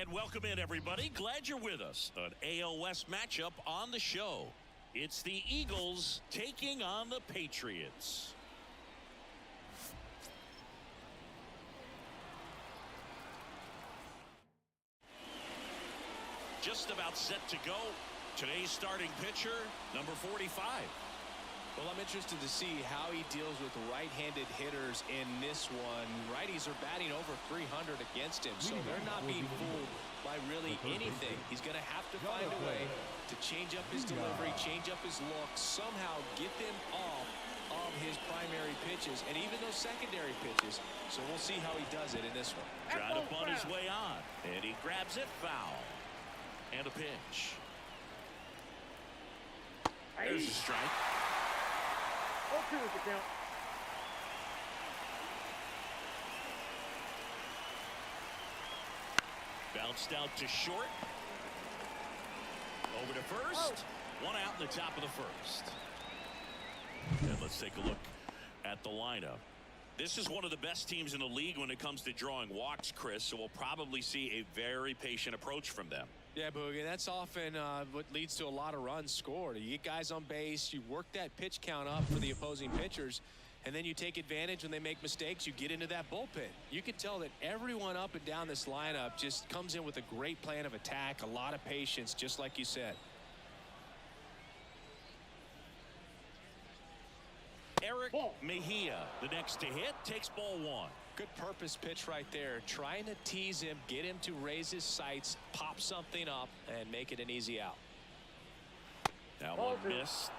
And welcome in, everybody. Glad you're with us. An AL West matchup on the show. It's the Eagles taking on the Patriots. Just about set to go. Today's starting pitcher, number 45. Well, I'm interested to see how he deals with right-handed hitters in this one. Righties are batting over 300 against him, so they're not being fooled by really anything. He's going to have to find a way to change up his delivery, change up his look, somehow get them off of his primary pitches and even those secondary pitches. So we'll see how he does it in this one. Trying to bunt his way on, and he grabs it foul. And a pitch. There's a strike. Bounced out to short. Over to first. One out in the top of the first. And let's take a look at the lineup. This is one of the best teams in the league when it comes to drawing walks, Chris, so we'll probably see a very patient approach from them. Yeah, Boogie, that's often what leads to a lot of runs scored. You get guys on base, you work that pitch count up for the opposing pitchers, and then you take advantage when they make mistakes. You get into that bullpen. You can tell that everyone up and down this lineup just comes in with a great plan of attack, a lot of patience, just like you said. Eric Mejia, the next to hit, takes ball one. Good purpose pitch right there. Trying to tease him, get him to raise his sights, pop something up, and make it an easy out. That one missed.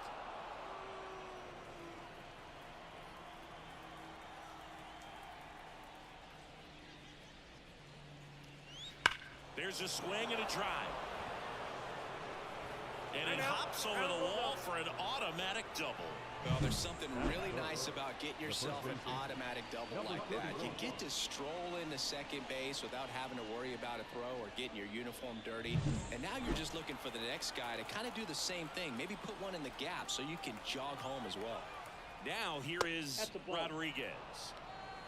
There's a swing and a drive. And it hops over the wall for an automatic double. Well, there's something really nice about getting yourself an automatic double like that. You get to stroll into second base without having to worry about a throw or getting your uniform dirty. And now you're just looking for the next guy to kind of do the same thing. Maybe put one in the gap so you can jog home as well. Now here is Rodriguez.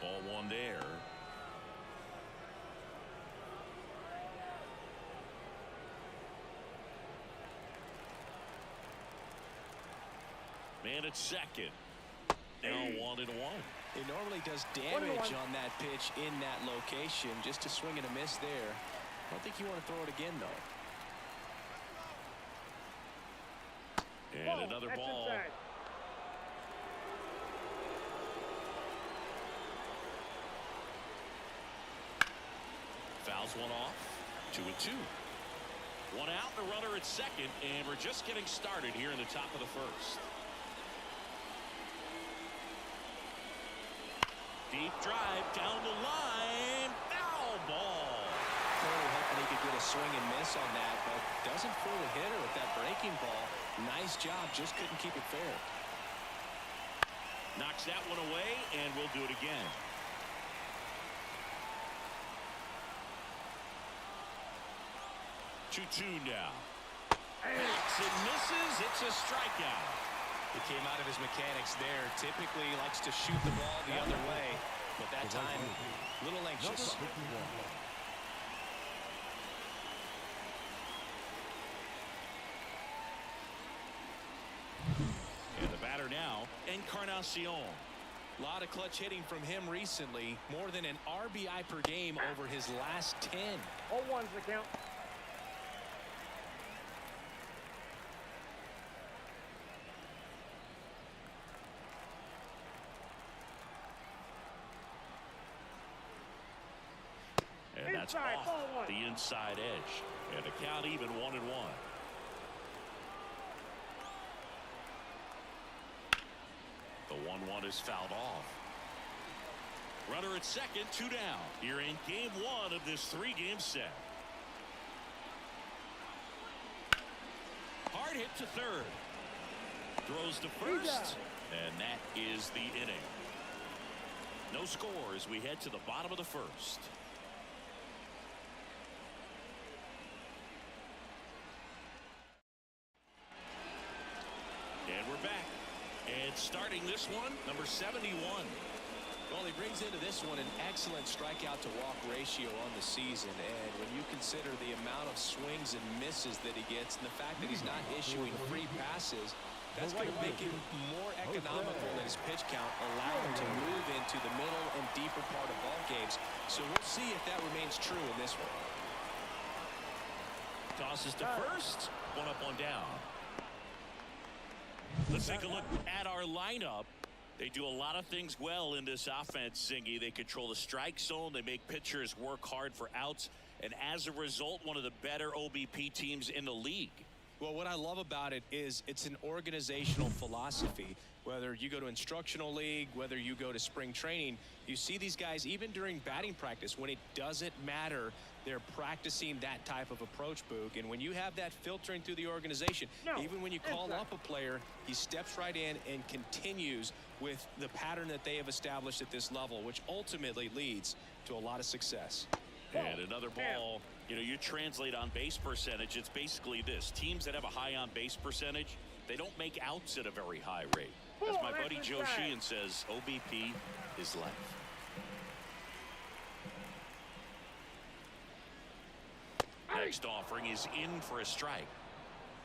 Ball one there. Man at second. Now 1-1. He normally does damage on that pitch in that location. Just a swing and a miss there. I don't think you want to throw it again, though. And another ball. Fouls one off. 2-2. One out, the runner at second, and we're just getting started here in the top of the first. Deep drive down the line. Foul ball. Clearly hoping he could get a swing and miss on that, but doesn't fool the hitter with that breaking ball. Nice job, just couldn't keep it fair. Knocks that one away, and we'll do it again. Two now. Backs and misses. It's a strikeout. He came out of his mechanics there. Typically likes to shoot the ball the other way, but that time a little anxious. And the batter now, Encarnacion. A lot of clutch hitting from him recently. More than an RBI per game over his last 10. 0-1's the count. And that's off the inside edge. And the count even 1-1. The 1-1 is fouled off. Runner at second, 2 down. Here in game 1 of this 3-game set. Hard hit to third. Throws to first. And that is the inning. No score as we head to the bottom of the first. And we're back. And starting this one, number 71. Well, he brings into this one an excellent strikeout to walk ratio on the season. And when you consider the amount of swings and misses that he gets and the fact that he's not issuing free passes, that's going to make him more economical in his pitch count, allow him to move into the middle and deeper part of ball games. So we'll see if that remains true in this one. Tosses to first. One up, one down. Let's take a look at our lineup. They do a lot of things well in this offense, Zingy. They control the strike zone. They make pitchers work hard for outs. And as a result, one of the better OBP teams in the league. Well, what I love about it is it's an organizational philosophy. Whether you go to instructional league, whether you go to spring training, you see these guys even during batting practice when it doesn't matter. They're practicing that type of approach, Boog. And when you have that filtering through the organization, even when you call up a player, he steps right in and continues with the pattern that they have established at this level, which ultimately leads to a lot of success. And another ball. You know, you translate on base percentage, it's basically this. Teams that have a high on base percentage, they don't make outs at a very high rate. As my buddy Joe Sheehan says, OBP is life. Next offering is in for a strike.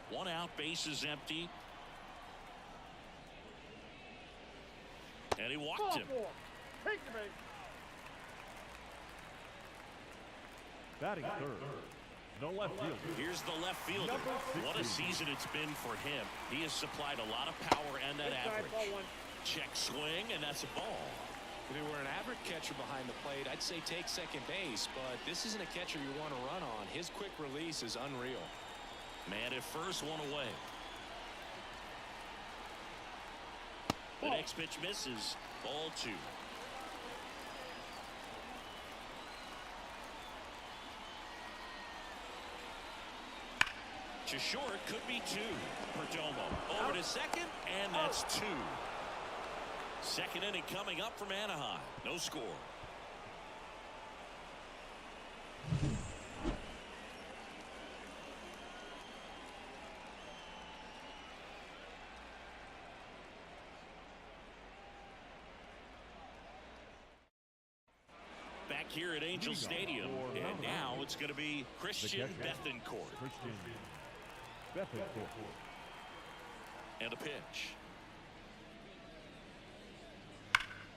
One out, base is empty. And he walked him. Batting third, no left field. Here's the left fielder. What a season it's been for him. He has supplied a lot of power and that average. Check swing, and that's a ball. If he were an average catcher behind the plate, I'd say take second base, but this isn't a catcher you want to run on. His quick release is unreal. Man at first, one away. The next pitch misses. Ball two. To short, could be two. Perdomo over to second, and that's two. Second inning coming up from Anaheim. No score. Back here at Angel Stadium, and now it's going to be Christian Bethancourt. And a pitch.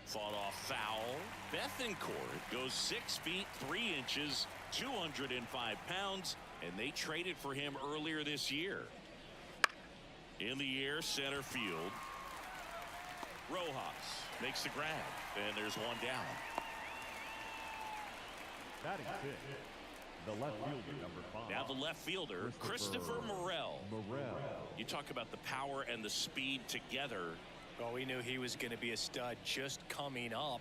Fought off foul. Bethancourt goes 6 feet 3 inches, 205 pounds, and they traded for him earlier this year. In the air, center field. Rojas makes the grab, and there's one down. Batting fifth, the left fielder, number 5. Now the left fielder, Christopher Morel. You talk about the power and the speed together. Well, we knew he was going to be a stud just coming up,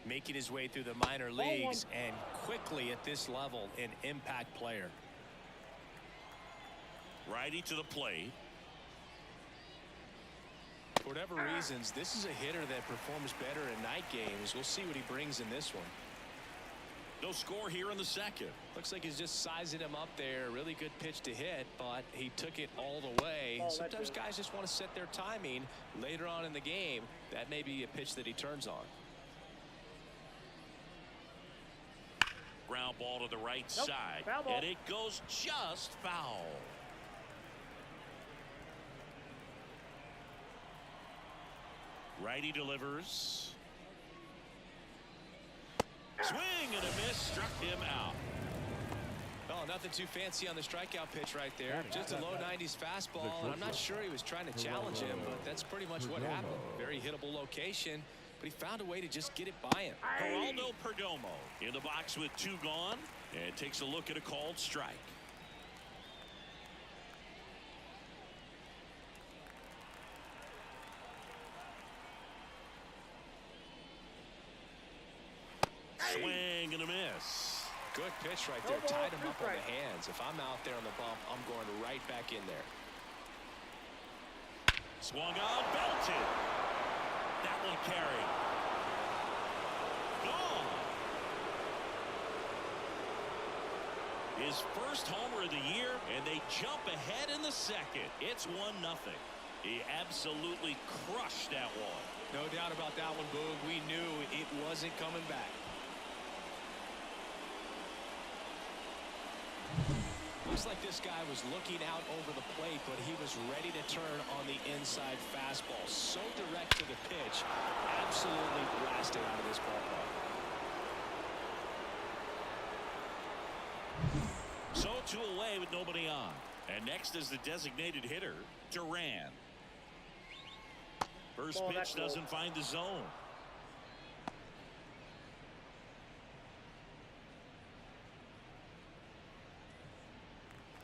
making his way through the minor leagues, and quickly at this level, an impact player. Righty to the plate. For whatever reasons, this is a hitter that performs better in night games. We'll see what he brings in this one. No score here in the second. Looks like he's just sizing him up there. Really good pitch to hit, but he took it all the way. Sometimes guys just want to set their timing later on in the game. That may be a pitch that he turns on. Ground ball to the right side, and it goes just foul. Righty delivers. Swing and a miss, struck him out. Oh, nothing too fancy on the strikeout pitch right there. Just a low 90s fastball, and I'm not sure he was trying to challenge him, but that's pretty much what happened. Very hittable location, but he found a way to just get it by him. Geraldo Perdomo in the box with 2 gone, and takes a look at a called strike. Swing and a miss. Good pitch right there. Tied him up on the hands. If I'm out there on the bump, I'm going right back in there. Swung on, belted. That one carried. Gone. His first homer of the year, and they jump ahead in the second. It's 1-0. He absolutely crushed that one. No doubt about that one, Boog. We knew it wasn't coming back. Looks like this guy was looking out over the plate, but he was ready to turn on the inside fastball. So direct to the pitch. Absolutely blasted out of this ballpark. So 2 away with nobody on. And next is the designated hitter, Duran. First pitch doesn't find the zone.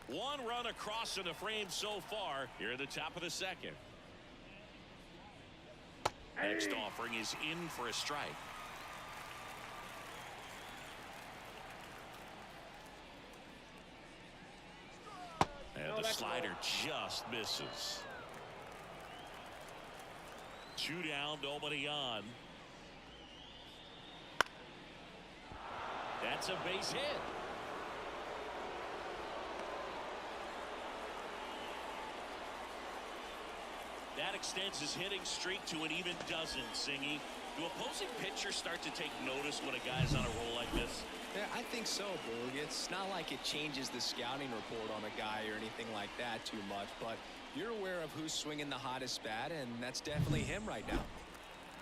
One run across in the frame so far here at the top of the second. Next offering is in for a strike. And the slider just misses. 2 down, nobody on. That's a base hit. That extends his hitting streak to an even dozen, Singy. Do opposing pitchers start to take notice when a guy's on a roll like this? Yeah, I think so, Boog. It's not like it changes the scouting report on a guy or anything like that too much, but you're aware of who's swinging the hottest bat, and that's definitely him right now.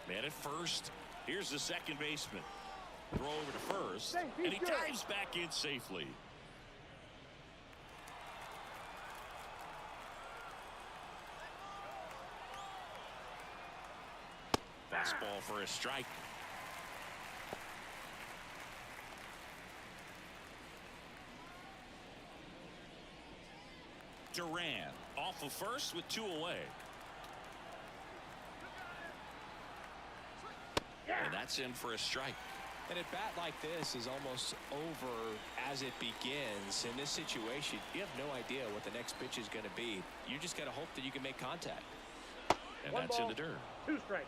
Man at first. Here's the second baseman. Throw over to first, and he dives back in safely. Fastball for a strike. Duran off of first with 2 away. And that's in for a strike. And at bat like this is almost over as it begins. In this situation, you have no idea what the next pitch is going to be. You just got to hope that you can make contact. And that's in the dirt. 2 strikes.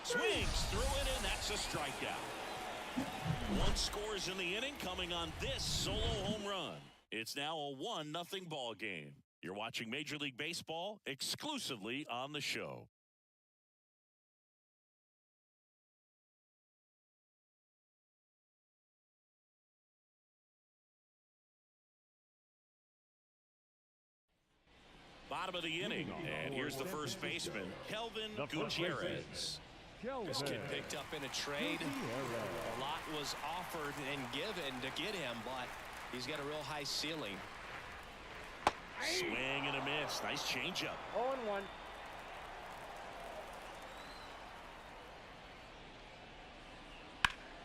Swings through it, and that's a strikeout. 1 scores in the inning, coming on this solo home run. It's now a 1-0 ball game. You're watching Major League Baseball exclusively on the show. Bottom of the inning, and here's the first baseman, Kelvin Gutierrez. This kid picked up in a trade. A lot was offered and given to get him, but he's got a real high ceiling. Swing and a miss. Nice changeup. 0-1.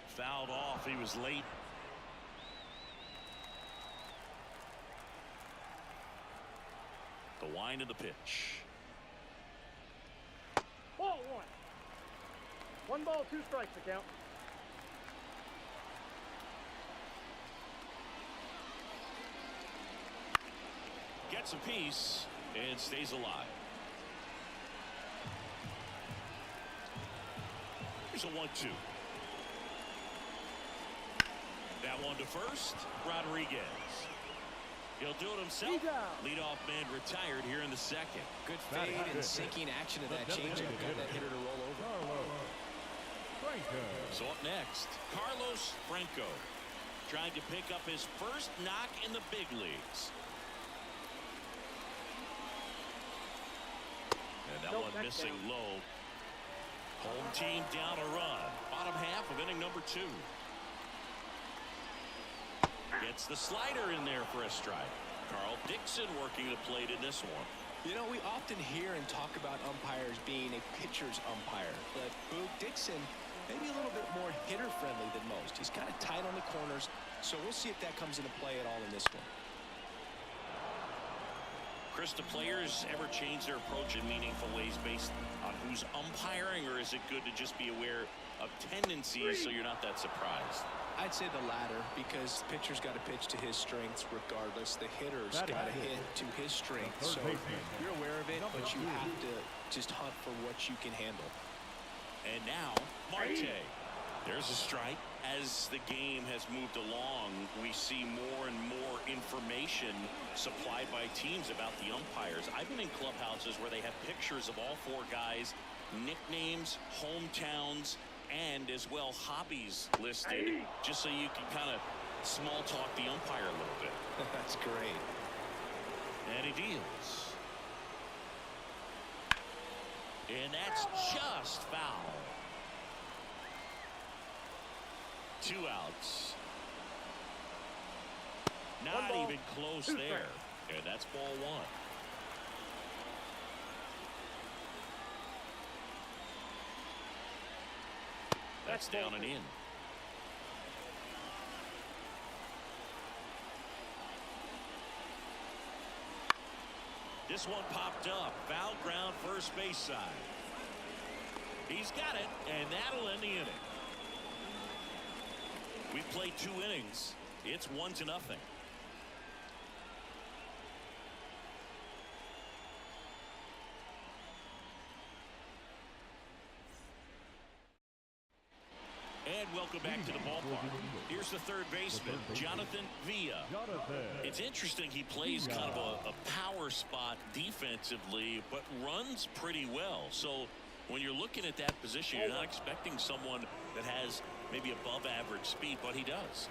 Fouled off. He was late. The wind of the pitch. Ball 1. 1 ball, 2 strikes to count. Gets a piece and stays alive. Here's a 1-2. That one to first. Rodriguez. He'll do it himself. Leadoff man retired here in the second. Good fade and sinking action of that changeup got that hitter to roll over. So up next, Carlos Franco, trying to pick up his first knock in the big leagues. And that one missing low. Home team down a run. Bottom half of inning number 2. Gets the slider in there for a strike. Carl Dixon working the plate in this one. You know, we often hear and talk about umpires being a pitcher's umpire, but Boog Dixon maybe a little bit more hitter-friendly than most. He's kind of tight on the corners, so we'll see if that comes into play at all in this one. Chris, do players ever change their approach in meaningful ways based on who's umpiring, or is it good to just be aware of tendencies so you're not that surprised? I'd say the latter, because the pitcher's got to pitch to his strengths regardless. The hitter's got to hit to his strengths. So you're aware of it, but you have to just hunt for what you can handle. And now, Marte. There's a strike. As the game has moved along, we see more and more information supplied by teams about the umpires. I've been in clubhouses where they have pictures of all four guys, nicknames, hometowns, and as well hobbies listed, just so you can kind of small talk the umpire a little bit. That's great. And he deals. And that's just foul. 2 outs. Not even close there. And that's ball 1. That's down and in. This one popped up. Foul ground, first base side. He's got it, and that'll end the inning. We played 2 innings. It's 1-0. And welcome back to the ballpark. Here's the third baseman, Jonathan Villa. It's interesting, he plays kind of a power spot defensively, but runs pretty well. So when you're looking at that position, you're not expecting someone that has maybe above average speed, but he does.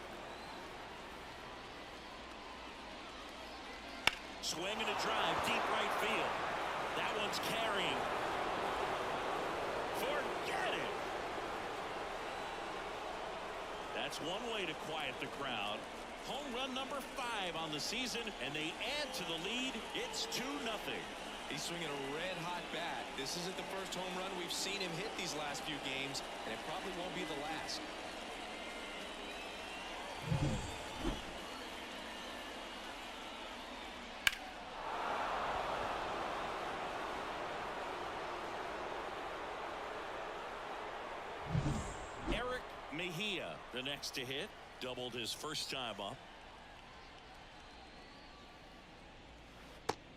Swing and a drive, deep right field. That one's carrying. Forget it. That's one way to quiet the crowd. Home run number 5 on the season, and they add to the lead. It's 2-0. He's swinging a red-hot bat. This isn't the first home run we've seen him hit these last few games, and it probably won't be the last. Mejia, the next to hit, doubled his first time up.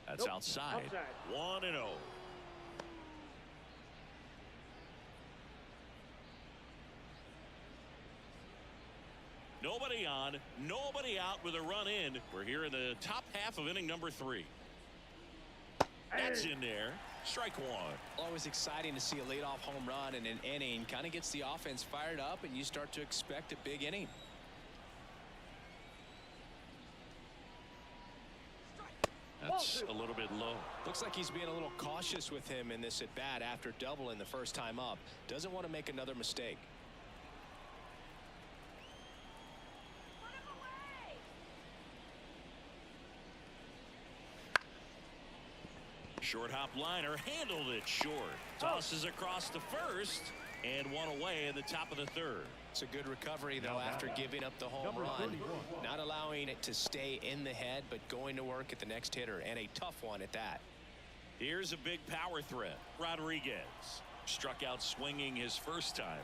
That's outside. 1-0. Nobody on, nobody out with a run in. We're here in the top half of inning number 3. That's in there. Strike 1. Always exciting to see a leadoff home run in an inning. Kind of gets the offense fired up, and you start to expect a big inning. That's a little bit low. Looks like he's being a little cautious with him in this at bat after doubling the first time up. Doesn't want to make another mistake. Short hop liner, handled it short. Tosses across the first, and one away in the top of the 3rd. It's a good recovery, though, after giving up the home run. Not allowing it to stay in the head, but going to work at the next hitter, and a tough one at that. Here's a big power threat. Rodriguez struck out swinging his first time.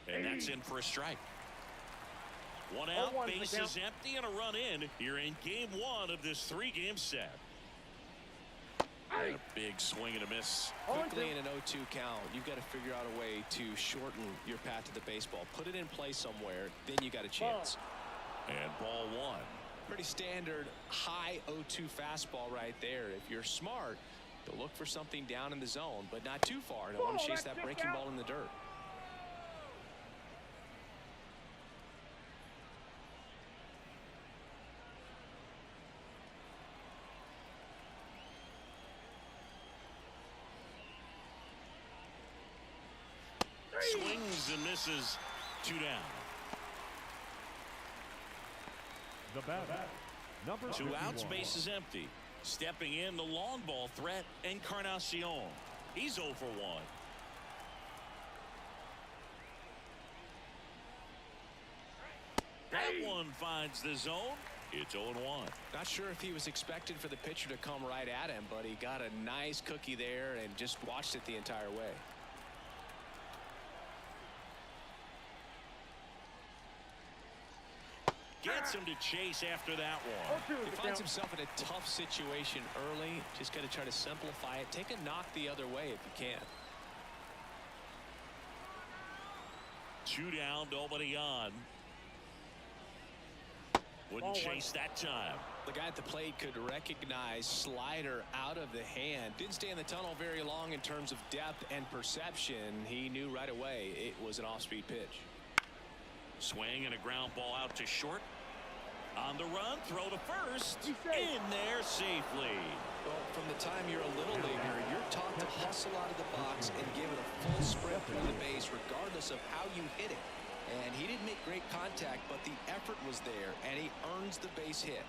And that's in for a strike. 1 out, bases empty, and a run in here in game 1 of this 3-game set. And a big swing and a miss. Quickly in an 0-2 count, you've got to figure out a way to shorten your path to the baseball. Put it in play somewhere, then you got a chance. And ball 1. Pretty standard high 0-2 fastball right there. If you're smart, you'll look for something down in the zone, but not too far. Don't want to chase that breaking ball in the dirt. Swings and misses. 2 down. The bat, number 2 outs, 51. base is empty. Stepping in, the long ball threat, Encarnacion. He's 0 for 1. That one finds the zone. It's 0-1. Not sure if he was expected for the pitcher to come right at him, but he got a nice cookie there and just watched it the entire way. Gets him to chase after that one. 0-2 He finds himself in a tough situation early. Just got to try to simplify it. Take a knock the other way if you can. 2 down, nobody on. Wouldn't chase that time. The guy at the plate could recognize slider out of the hand. Didn't stay in the tunnel very long in terms of depth and perception. He knew right away it was an off-speed pitch. Swing and a ground ball out to short. On the run, throw to first. In there safely. Well, from the time you're a little leaguer, you're taught to hustle out of the box and give it a full sprint through the base regardless of how you hit it. And he didn't make great contact, but the effort was there, and he earns the base hit.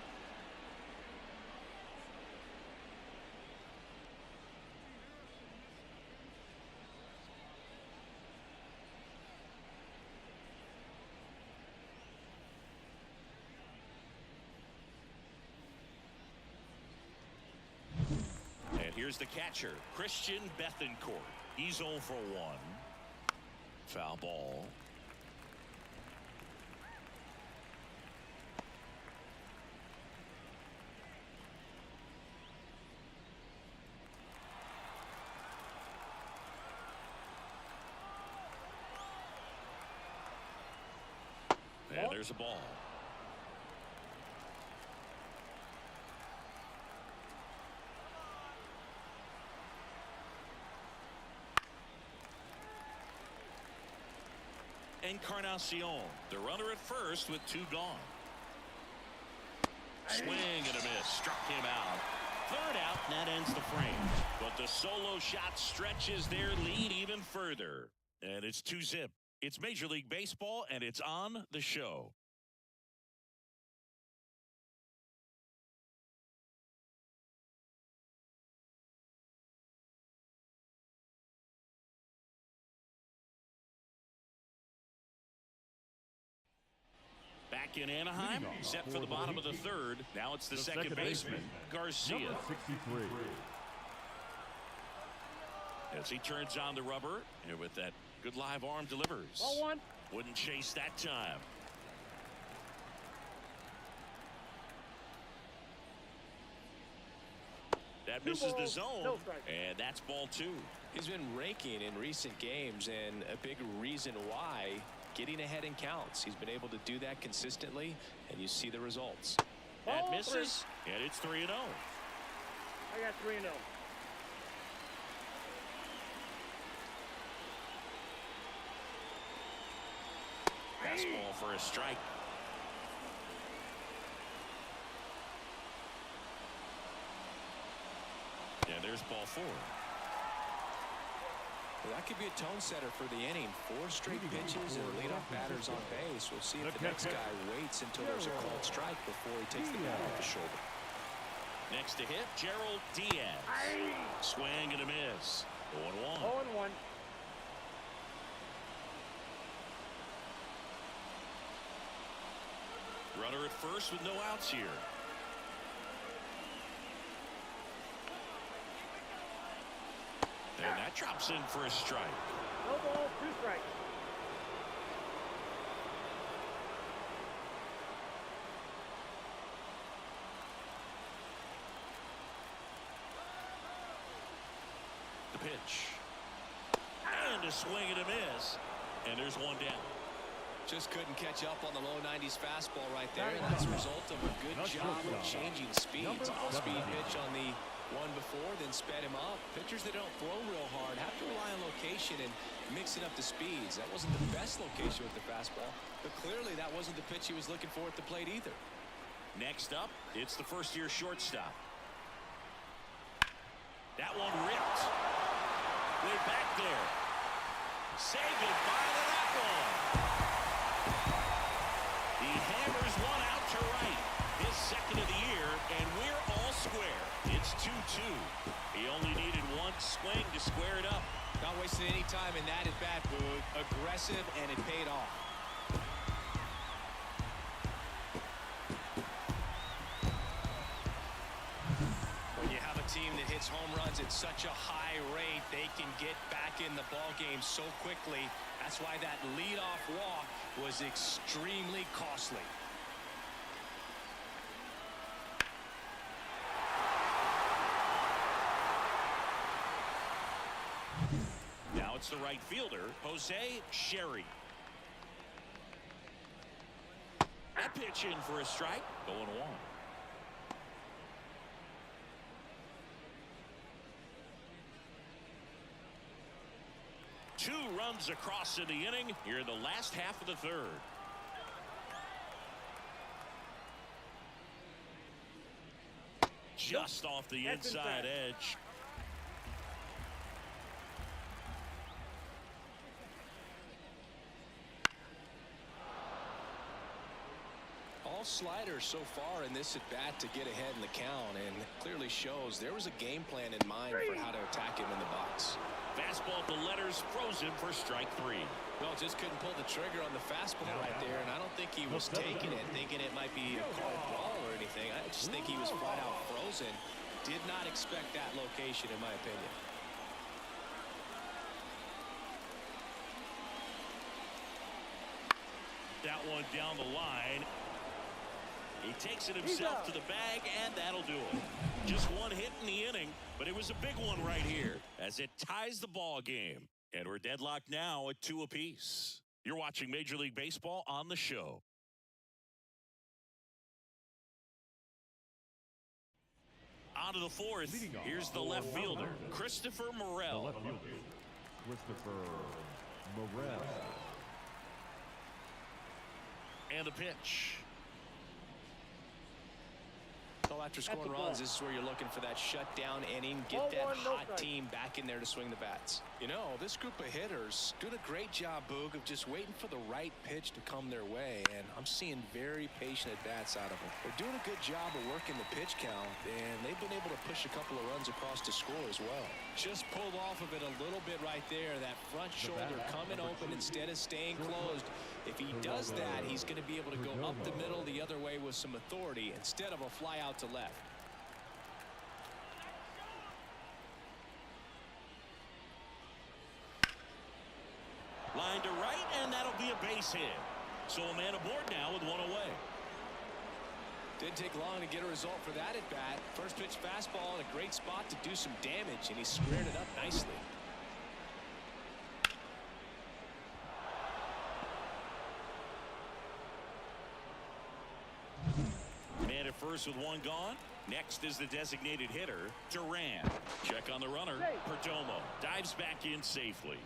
And here's the catcher, Christian Bethencourt. He's 0 for 1. Foul ball. And there's a ball. Encarnacion, the runner at first with 2 gone. Swing and a miss, struck him out. 3rd out, and that ends the frame. But the solo shot stretches their lead even further. And it's 2-zip. It's Major League Baseball, and it's on the show. Back in Anaheim, set for the bottom of the 3rd. Now it's the second baseman, Garcia. Number 63. As he turns on the rubber, and with that good live arm delivers. Ball 1. Wouldn't chase that time. That misses the zone, no strike. and that's ball 2. He's been raking in recent games, and a big reason why, getting ahead in counts. He's been able to do that consistently, and you see the results. That Ball misses, and it's 3-0. I got 3-0. Fastball for a strike. And there's ball 4. Well, that could be a tone setter for the inning. 4 straight pitches and leadoff batters on base. We'll see if the next guy waits until there's a called strike before he takes the bat off the shoulder. Next to hit, Gerald Diaz. Swing and a miss. 0-1. 0-1. Runner at first with no outs here. And that drops in for a strike. No ball, 2 strikes. The pitch. And a swing and a miss. And there's 1 down. Just couldn't catch up on the low 90s fastball right there, and that's a result of a good job of changing speeds. Off-speed pitch on the one before, then sped him up. Pitchers that don't throw real hard have to rely on location and mixing up the speeds. That wasn't the best location with the fastball, but clearly that wasn't the pitch he was looking for at the plate either. Next up, it's the first-year shortstop. That one ripped. Way back there. Say goodbye to that one. He hammers one out to right. His 2nd of the year, and we're all square. It's 2-2. He only needed 1 swing to square it up. Not wasting any time in that at-bat, Boog. Aggressive, and it paid off. When you have a team that hits home runs at such a high rate, they can get back in the ball game so quickly. That's why that leadoff walk was extremely costly. That's the right fielder, Jose Sherry. That pitch in for a strike. 0-1. Two runs across in the inning here in the last half of the third. Just off the inside edge. All sliders so far in this at bat to get ahead in the count, and clearly shows there was a game plan in mind for how to attack him in the box. Fastball at the letters, frozen for strike 3. Well, just couldn't pull the trigger on the fastball right there, and I don't think he was taking it, thinking it might be a called ball or anything. I just think he was flat out frozen. Did not expect that location, in my opinion. That one down the line. He takes it himself to the bag, and that'll do it. Just one hit in the inning, but it was a big one right here as it ties the ball game. And we're deadlocked now at 2 apiece. You're watching Major League Baseball on the show. On to the fourth. Here's the left fielder, Christopher Morel. The left fielder, Christopher Morel. And the pitch. So after scoring runs, this is where you're looking for that shutdown inning, get that hot team back in there to swing the bats. You know, this group of hitters doing a great job, Boog, of just waiting for the right pitch to come their way, and I'm seeing very patient at-bats out of them. They're doing a good job of working the pitch count, and they've been able to push a couple of runs across to score as well. Just pulled off of it a little bit right there, that front shoulder coming open instead of staying closed. If he does that, he's going to be able to go up the middle the other way with some authority instead of a fly out to left. Line to right, and that'll be a base hit. So a man aboard now with one away. Didn't take long to get a result for that at bat. First pitch fastball in a great spot to do some damage, and he squared it up nicely. Man at first with one gone. Next is the designated hitter, Duran. Check on the runner. Perdomo dives back in safely.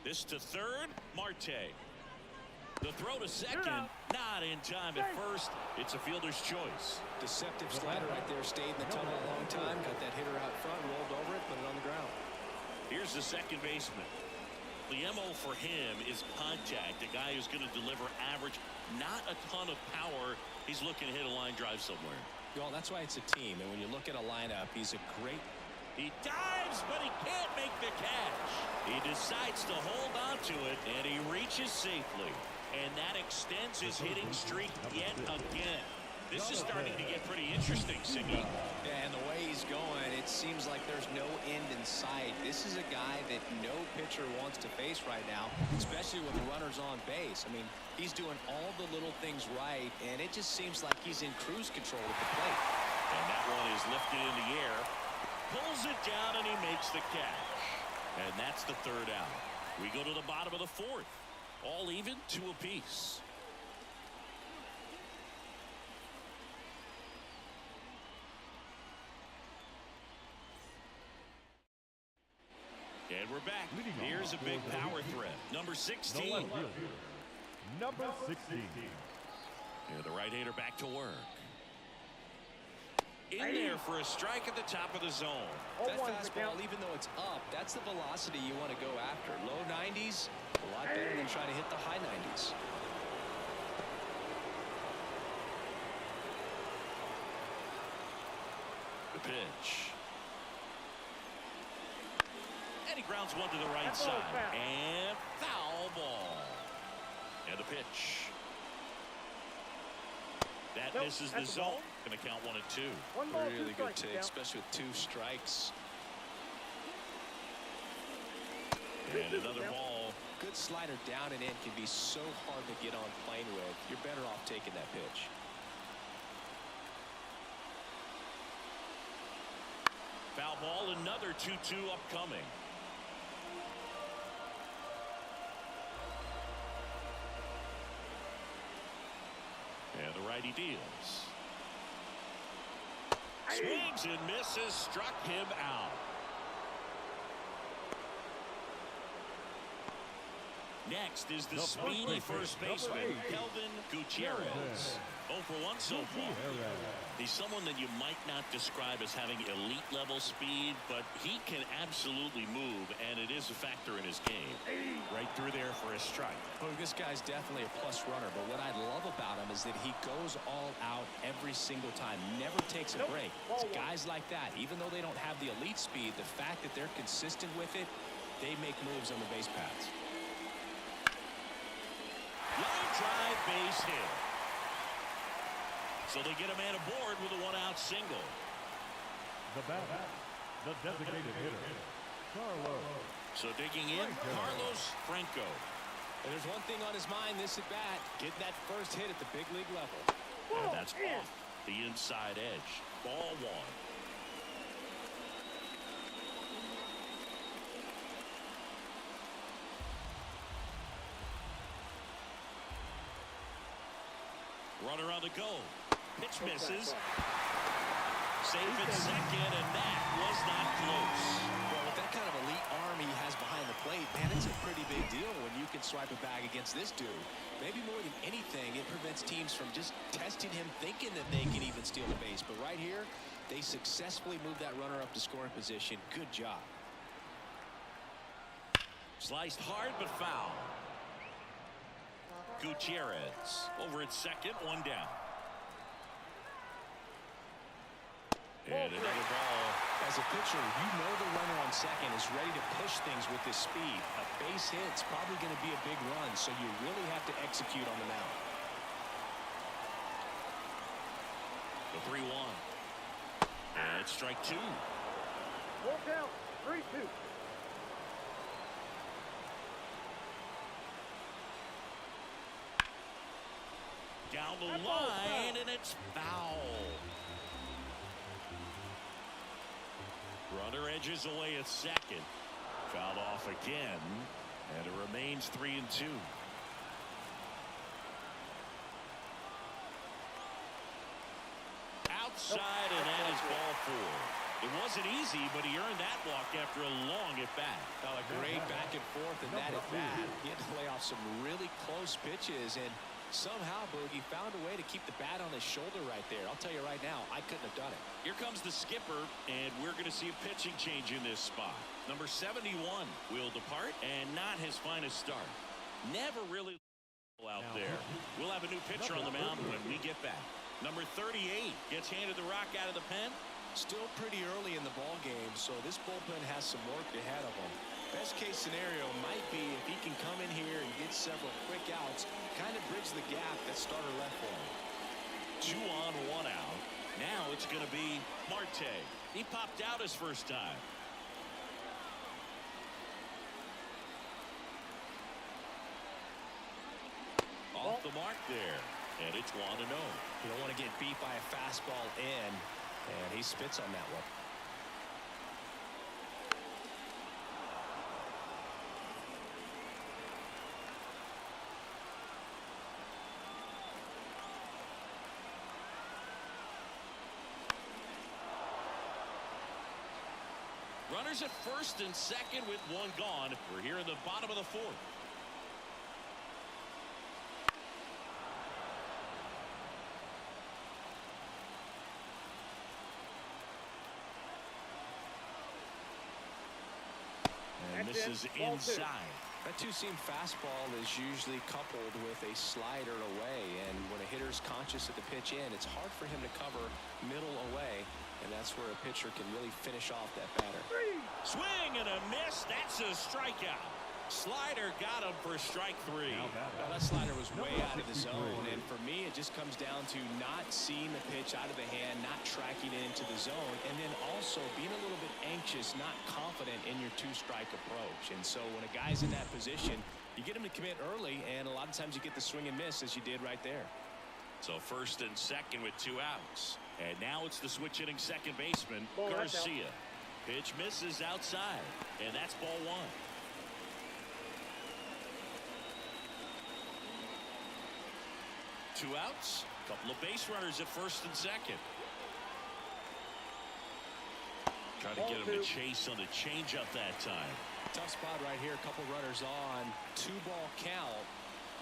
This to third, Marte. The throw to second, not in time at first. It's a fielder's choice. Deceptive slider right there, stayed in the tunnel a long time, got that hitter out front, rolled over it, put it on the ground. Here's the second baseman. The MO for him is contact, a guy who's going to deliver average, not a ton of power. He's looking to hit a line drive somewhere. Well, that's why it's a team, and when you look at a lineup, he's a great... He dives, but he can't make the catch. He decides to hold on to it, and he reaches safely. And that extends his hitting streak yet again. This is starting to get pretty interesting, Singy. Yeah, and the way he's going, it seems like there's no end in sight. This is a guy that no pitcher wants to face right now, especially with the runners on base. I mean, he's doing all the little things right, and it just seems like he's in cruise control at the plate. And that one is lifted in the air. Pulls it down, and he makes the catch. And that's the third out. We go to the bottom of the fourth. All even, 2 apiece. And we're back. Here's a big power threat. Number 16. Number 16. And the right-hander back to work. In there for a strike at the top of the zone. That fastball, even though it's up, that's the velocity you want to go after. Low 90s, a lot better than trying to hit the high 90s. The pitch. And he grounds one to the right side. And foul ball. And the pitch. That misses the zone. Going to count 1 and 2. Really good take, especially with 2 strikes. And another ball. Good slider down and in can be so hard to get on plane with. You're better off taking that pitch. ball, another 2-2 upcoming. And the righty deals. Swings and misses, struck him out. Next is the speedy first baseman, Kelvin Gutierrez. 0 for 1 so far. He's someone that you might not describe as having elite level speed, but he can absolutely move, and it is a factor in his game. Right through there for a strike. Well, this guy's definitely a plus runner, but what I love about him is that he goes all out every single time, never takes a break. It's guys like that, even though they don't have the elite speed, the fact that they're consistent with it, they make moves on the base paths. Line drive, base hit. So they get a man aboard with a one-out single. The batter, the designated hitter, Carlos. So digging in, Carlos Franco. And there's one thing on his mind this at bat, getting that first hit at the big league level. And that's off the inside edge. Ball one. Runner on the go. Pitch misses. Safe at second, and that was not close. Well, with that kind of elite arm he has behind the plate, man, it's a pretty big deal when you can swipe a bag against this dude. Maybe more than anything, it prevents teams from just testing him, thinking that they can even steal the base. But right here, they successfully moved that runner up to scoring position. Good job. Sliced hard, but foul. Gutierrez over at second, one down. And another ball. As a pitcher, you know the runner on second is ready to push things with his speed. A base hit's probably going to be a big run, so you really have to execute on the mound. The 3-1. And it's strike two. Full count, 3-2. Down the line, and it's foul. Runner edges away at second. Fouled off again, and it remains 3-2. Outside, and that is ball four. It wasn't easy, but he earned that walk after a long at-bat. Oh, a great back and forth in that at-bat. He had to lay off some really close pitches, and somehow, Boogie found a way to keep the bat on his shoulder right there. I'll tell you right now, I couldn't have done it. Here comes the skipper, and we're going to see a pitching change in this spot. Number 71 will depart, and not his finest start. Never really out there. We'll have a new pitcher on the mound when we get back. Number 38 gets handed the rock out of the pen. Still pretty early in the ball game, so this bullpen has some work ahead of him. Best case scenario might be if he can come in here and get several quick outs, kind of bridge the gap that starter left for him. 2 on, 1 out. Now it's going to be Marte. He popped out his first time. Off the mark there, and it's 1-0. You don't want to get beat by a fastball in, and he spits on that one. Runners at first and second with one gone. We're here in the bottom of the fourth. And this is inside. That two-seam fastball is usually coupled with a slider away, and when a hitter's conscious of the pitch in, it's hard for him to cover middle away, and that's where a pitcher can really finish off that batter. Swing and a miss. That's a strikeout. Slider got him for strike 3. Now that slider was way out of the zone, and for me, it just comes down to not seeing the pitch out of the hand, not tracking it into the zone, and then also being a little bit anxious, not confident in your two-strike approach. And so when a guy's in that position, you get him to commit early, and a lot of times you get the swing and miss as you did right there. So first and second with 2 outs. And now it's the switch hitting second baseman, Garcia. Pitch misses outside, and that's ball one. Two outs, a couple of base runners at first and second. Trying to get him to chase on the changeup that time. Tough spot right here. A couple runners on. 2-ball count.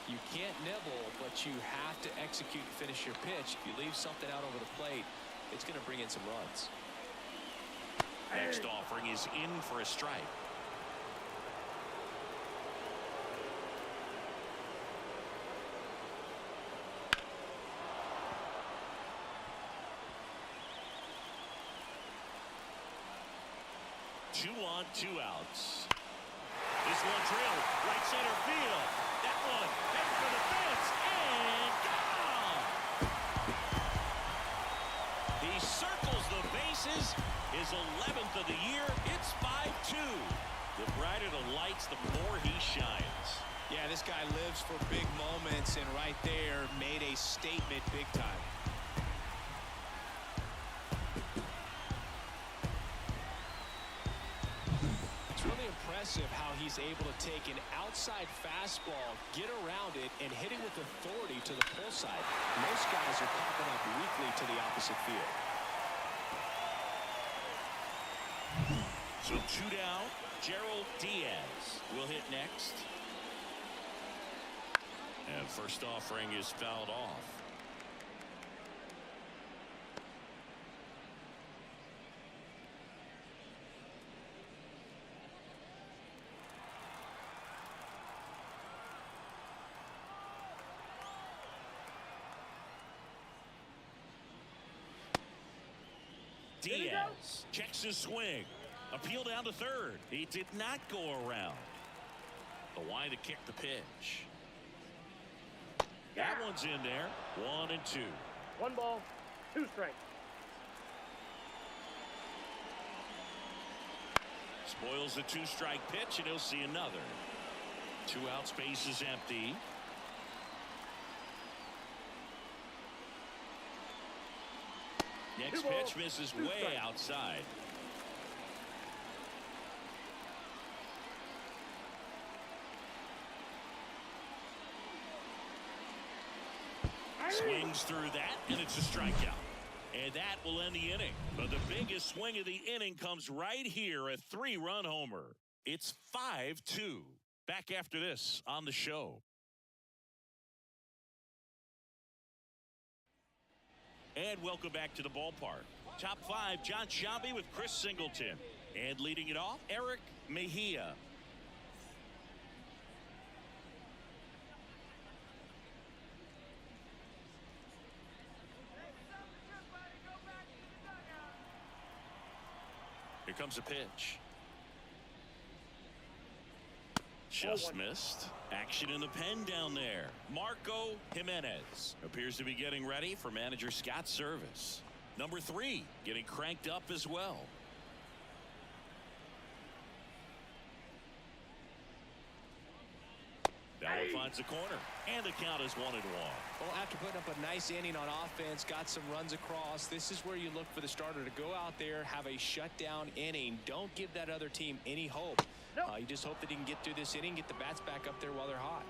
You can't nibble, but you have to execute and finish your pitch. If you leave something out over the plate, it's going to bring in some runs. Next offering is in for a strike. Two on, 2 outs. This one drilled right center field. That one headed for the fence and gone. He circles the bases. His 11th of the year. It's 5-2. The brighter the lights, the more he shines. Yeah, this guy lives for big moments, and right there made a statement big time. It's really impressive how he's able to take an outside fastball, get around it, and hit it with authority to the pull side. Most guys are popping up weakly to the opposite field. So 2 down. Gerald Diaz will hit next. And first offering is fouled off. Diaz checks his swing. Appeal down to third. He did not go around. The line to kick the pitch. That one's in there. 1-2. 1 ball, 2 strikes. Spoils the 2-strike pitch, and he'll see another. 2 out, space is empty. Next pitch misses way outside. Swings through that, and it's a strikeout. And that will end the inning. But the biggest swing of the inning comes right here, a 3-run homer. It's 5-2. Back after this on the show. And welcome back to the ballpark. Top 5, John Sciambi with Chris Singleton. And leading it off, Eric Mejia. Here comes a pitch. Just missed. Action in the pen down there. Marco Jimenez appears to be getting ready for manager Scott's service. Number 3 getting cranked up as well. That one finds the corner, and the count is 1-1. Well, after putting up a nice inning on offense, got some runs across, this is where you look for the starter to go out there, have a shutdown inning. Don't give that other team any hope. You just hope that he can get through this inning, get the bats back up there while they're hot.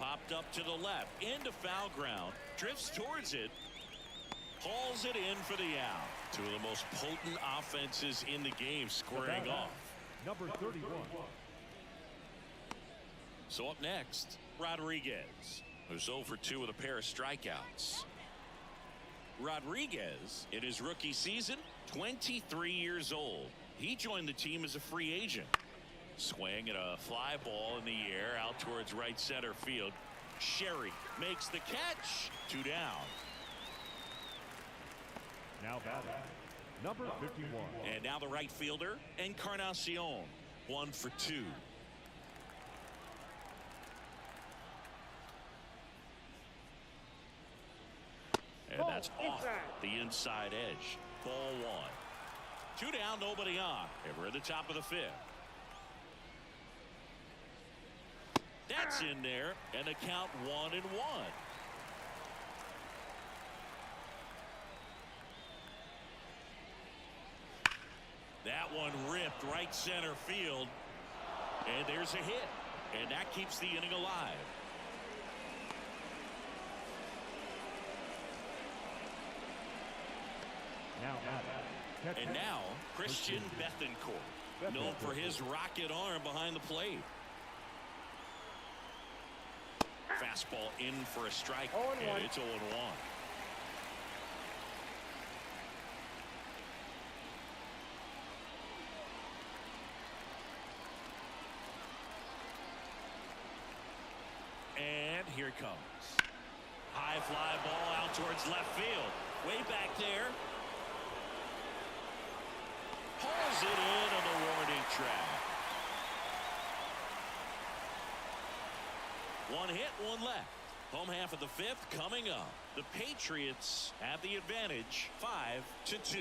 Popped up to the left, into foul ground, drifts towards it. Hauls it in for the out. 2 of the most potent offenses in the game squaring off. Number 31. So up next, Rodriguez, who's 0 for 2 with a pair of strikeouts. Rodriguez, in his rookie season, 23 years old. He joined the team as a free agent. Swing and a fly ball in the air out towards right center field. Sherry makes the catch. 2 down. Now batting, number 51. And now the right fielder, Encarnacion, 1 for 2. And that's off the inside edge. Ball 1. 2 down, nobody on. And we're at the top of the 5th. That's in there, and the count 1-1. That one ripped right center field, and there's a hit, and that keeps the inning alive. And now, Christian Bethancourt, known for his rocket arm behind the plate. Fastball in for a strike, and it's 0-1. And here it comes. High fly ball out towards left field. Way back there. Pulls it in on the warning track. One hit, one left. Home half of the fifth coming up. The Patriots have the advantage, 5-2.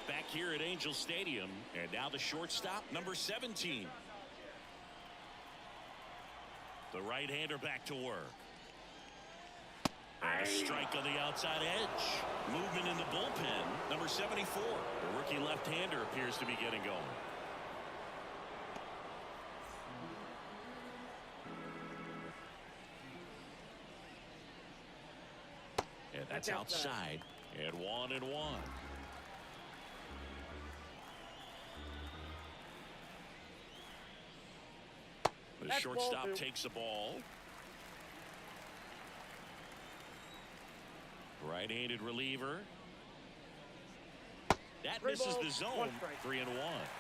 Back here at Angel Stadium, and now the shortstop, number 17. The right-hander back to work. And a strike on the outside edge. Movement in the bullpen. Number 74. The rookie left-hander appears to be getting going. And that's outside. And 1-1. The shortstop takes the ball. Right-handed reliever. That misses the zone. 3-1.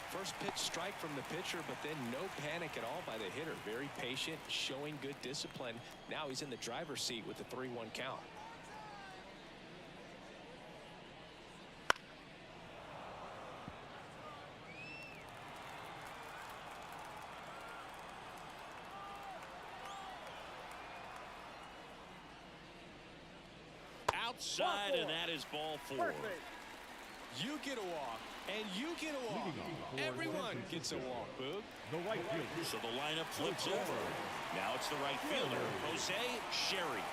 First pitch strike from the pitcher, but then no panic at all by the hitter. Very patient, showing good discipline. Now he's in the driver's seat with the 3-1 count. Outside, and that is ball 4. You get a walk, and you get a walk. Everyone gets a walk, Boog. The right fielder. So the lineup flips over. Now it's the right fielder, Jose Sherry.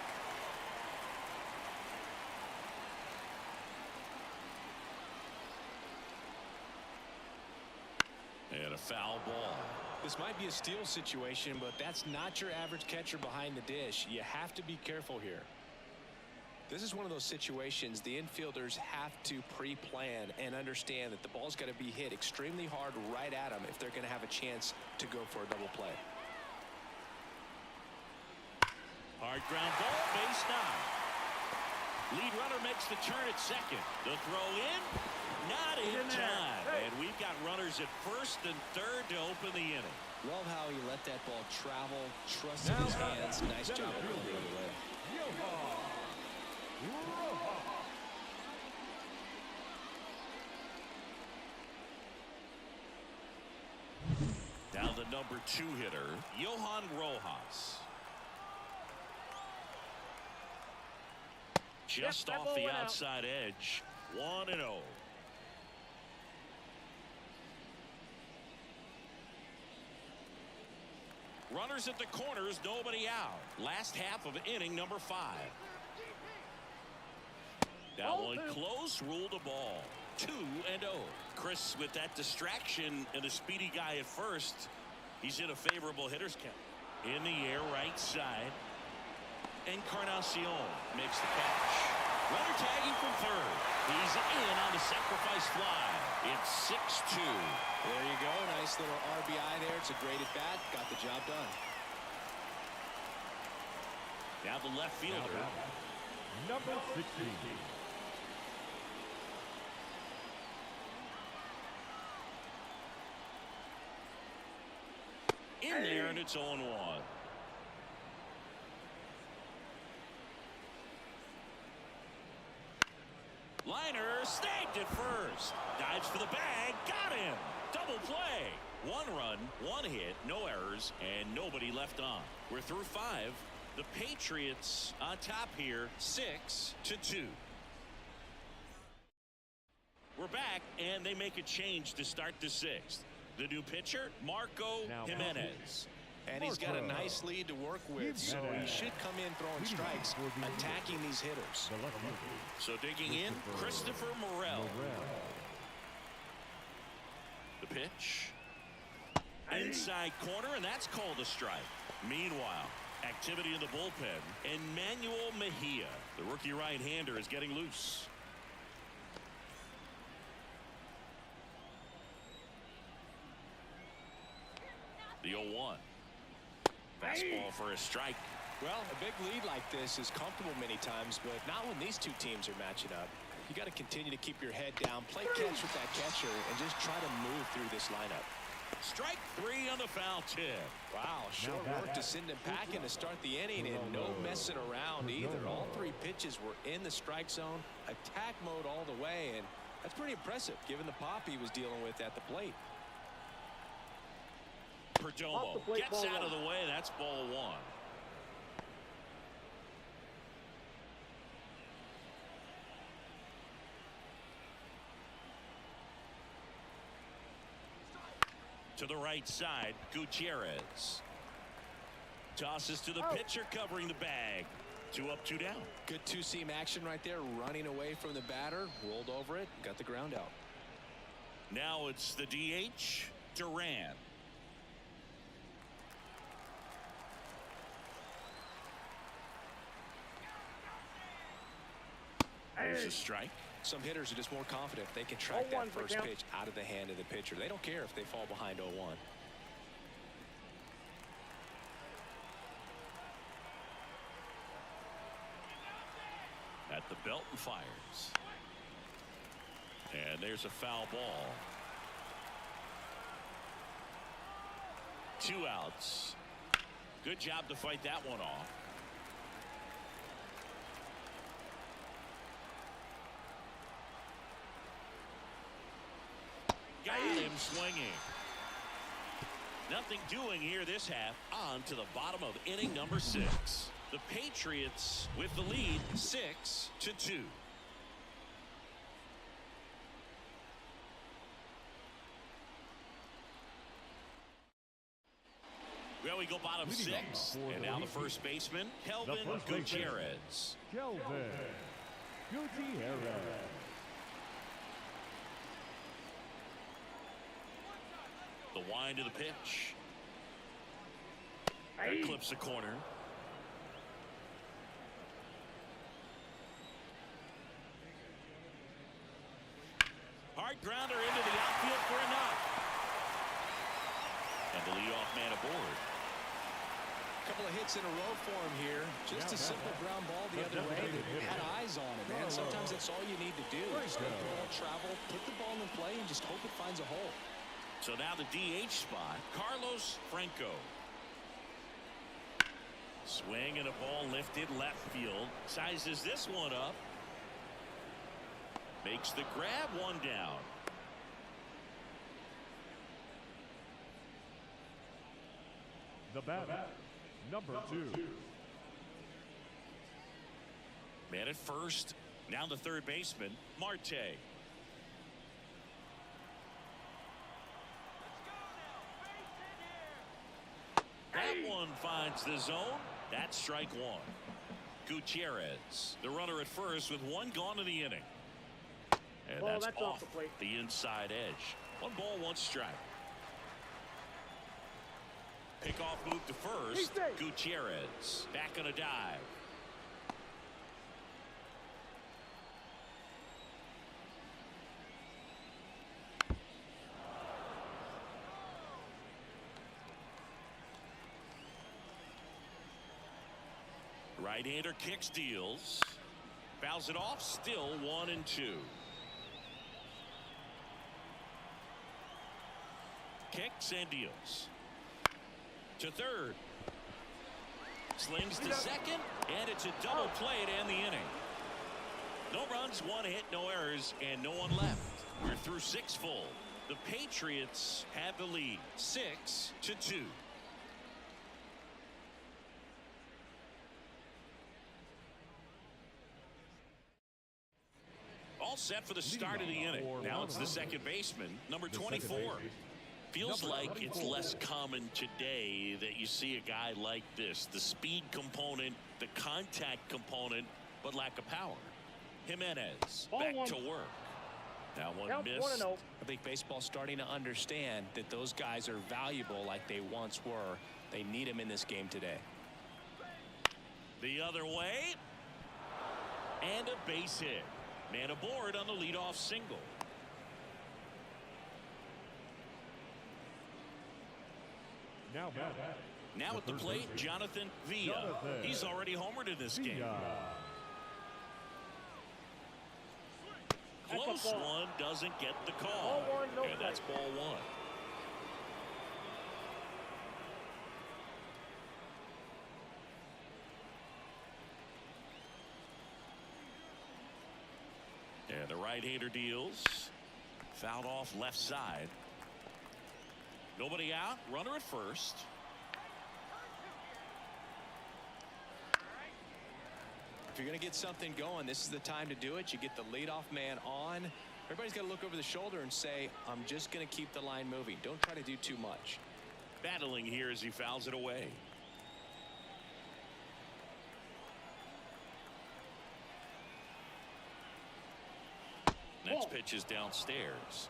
And a foul ball. This might be a steal situation, but that's not your average catcher behind the dish. You have to be careful here. This is one of those situations the infielders have to pre-plan and understand that the ball's got to be hit extremely hard right at them if they're going to have a chance to go for a double play. Hard ground ball, base 9. Lead runner makes the turn at second. The throw in, not in time. And we've got runners at first and third to open the inning. Love how he let that ball travel, trusted his hands. Nice job of pulling it away. Now the number 2 hitter, Johan Rojas. Just off the outside edge. 1-0. Runners at the corners, nobody out. Last half of inning number 5. That one close, ruled a ball. 2-0. Chris with that distraction and a speedy guy at first. He's in a favorable hitter's count. In the air, right side. Encarnacion makes the catch. Runner tagging from third. He's in on the sacrifice fly. It's 6-2. There you go. Nice little RBI there. It's a great at bat. Got the job done. Now the left fielder. Number 16. In there, and it's 0-1. Liner snagged it first. Dives for the bag. Got him. Double play. 1 run, 1 hit, no errors, and nobody left on. We're through 5. The Patriots on top here, 6-2. We're back, and they make a change to start the sixth. The new pitcher, Marco Jimenez. And he's got a nice lead to work with, so he should come in throwing strikes, attacking these hitters. So digging in, Christopher Morel. The pitch. Inside corner, and that's called a strike. Meanwhile, activity in the bullpen, and Manuel Mejia, the rookie right-hander, is getting loose. The 0-1. Fastball for a strike. Well, a big lead like this is comfortable many times, but not when these two teams are matching up. You got to continue to keep your head down, play catch with that catcher, and just try to move through this lineup. Strike 3 on the foul tip. Wow, short work to send him packing to start the inning, and no messing around either. All three pitches were in the strike zone, attack mode all the way, and that's pretty impressive given the pop he was dealing with at the plate. Perdomo gets out of the way. That's ball 1. To the right side, Gutierrez. Tosses to the pitcher covering the bag. 2 up, 2 down. Good two-seam action right there, running away from the batter, rolled over it, got the ground out. Now it's the DH, Duran. There's a strike. Some hitters are just more confident if they can track that first pitch out of the hand of the pitcher. They don't care if they fall behind 0-1. At the belt and fires. And there's a foul ball. 2 outs. Good job to fight that one off. Got him swinging. Nothing doing here this half. On to the bottom of inning number 6. The Patriots with the lead 6-2. Well, we go bottom 6. And now the first baseman, Kelvin Gutierrez. Kelvin Gutierrez. The wind to the pitch. That clips the corner. Hard grounder into the outfield for a knock. And the leadoff man aboard. Couple of hits in a row for him here. Just a simple ground ball the other way. They had eyes on it, man. Sometimes that's all you need to do. Just let the ball travel, put the ball in play, and just hope it finds a hole. So now the DH spot, Carlos Franco. Swing and a ball lifted left field. Sizes this one up. Makes the grab, 1 down. The batter, number 2. Man at first. Now the third baseman, Marte. That one finds the zone. That's strike 1. Gutierrez, the runner at first with 1 gone in the inning. And that's off the inside edge. 1 ball, 1 strike. Pickoff move to first. Gutierrez back on a dive. Right-hander kicks, deals. Fouls it off, still 1-2. Kicks and deals. To third. Slings to second, and it's a double play to end the inning. No runs, 1 hit, no errors, and no one left. We're through 6 full. The Patriots have the lead, 6-2. set for the start of the inning. Now it's the second baseman, number 24. Feels like it's less common today that you see a guy like this. The speed component, the contact component, but lack of power. Jimenez back to work. That one missed. I think baseball's starting to understand that those guys are valuable like they once were. They need them in this game today. The other way. And a base hit. Man aboard on the leadoff single. Now at the plate, Jonathan Villa. He's already homered in this game. Close one, doesn't get the call. And that's ball one. And the right-hander deals. Fouled off left side. Nobody out. Runner at first. If you're going to get something going, this is the time to do it. You get the leadoff man on. Everybody's got to look over the shoulder and say, I'm just going to keep the line moving. Don't try to do too much. Battling here as he fouls it away. Next pitch is downstairs.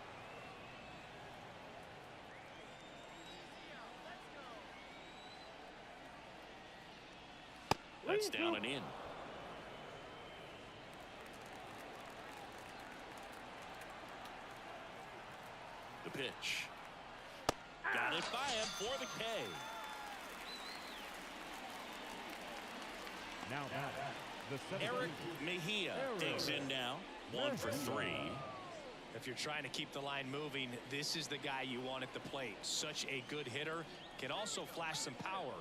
That's down and in. The pitch. Got it by him for the K. Now the Eric Mejia digs in now. 1 for 3. If you're trying to keep the line moving, this is the guy you want at the plate. Such a good hitter. Can also flash some power.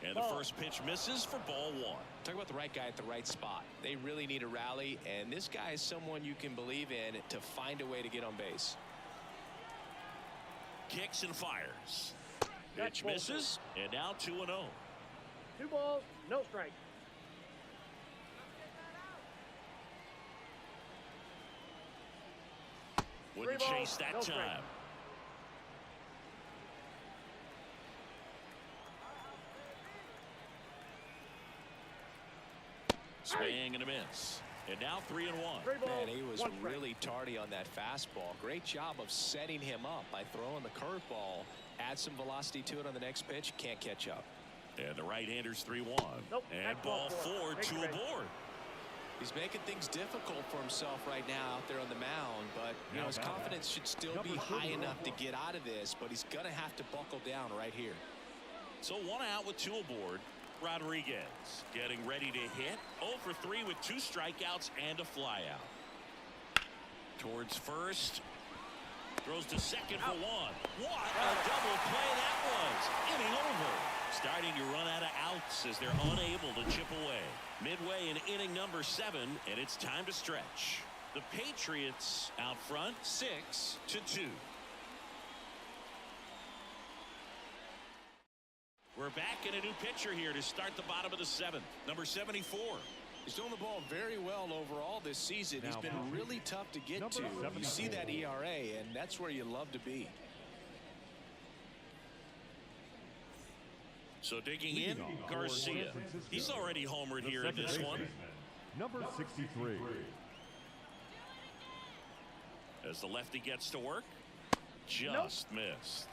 And the first pitch misses for ball 1. Talk about the right guy at the right spot. They really need a rally, and this guy is someone you can believe in to find a way to get on base. Kicks and fires. Pitch misses, and now 2-0. 2 balls, no strike. Wouldn't chase that time. Swing and a miss. And now 3-1. Man, he was really tardy on that fastball. Great job of setting him up by throwing the curveball. Add some velocity to it on the next pitch. Can't catch up. And the right-hander's 3-1. And ball 4, 2 aboard. He's making things difficult for himself right now out there on the mound, but you know his confidence should still be high enough to get out of this, but he's going to have to buckle down right here. So 1 out with 2 aboard. Rodriguez getting ready to hit. 0 for 3 with 2 strikeouts and a flyout. Towards first. Throws to second for 1. What a double play that was. Inning over. Starting to run out of outs as they're unable to chip away. Midway in inning number 7, and it's time to stretch. The Patriots out front 6-2. We're back in a new pitcher here to start the bottom of the 7th. Number 74. He's doing the ball very well overall this season. He's been really tough to get to. You see that ERA, and that's where you love to be. So digging in, Garcia. He's already homered here in this one. Number 63. As the lefty gets to work, just missed.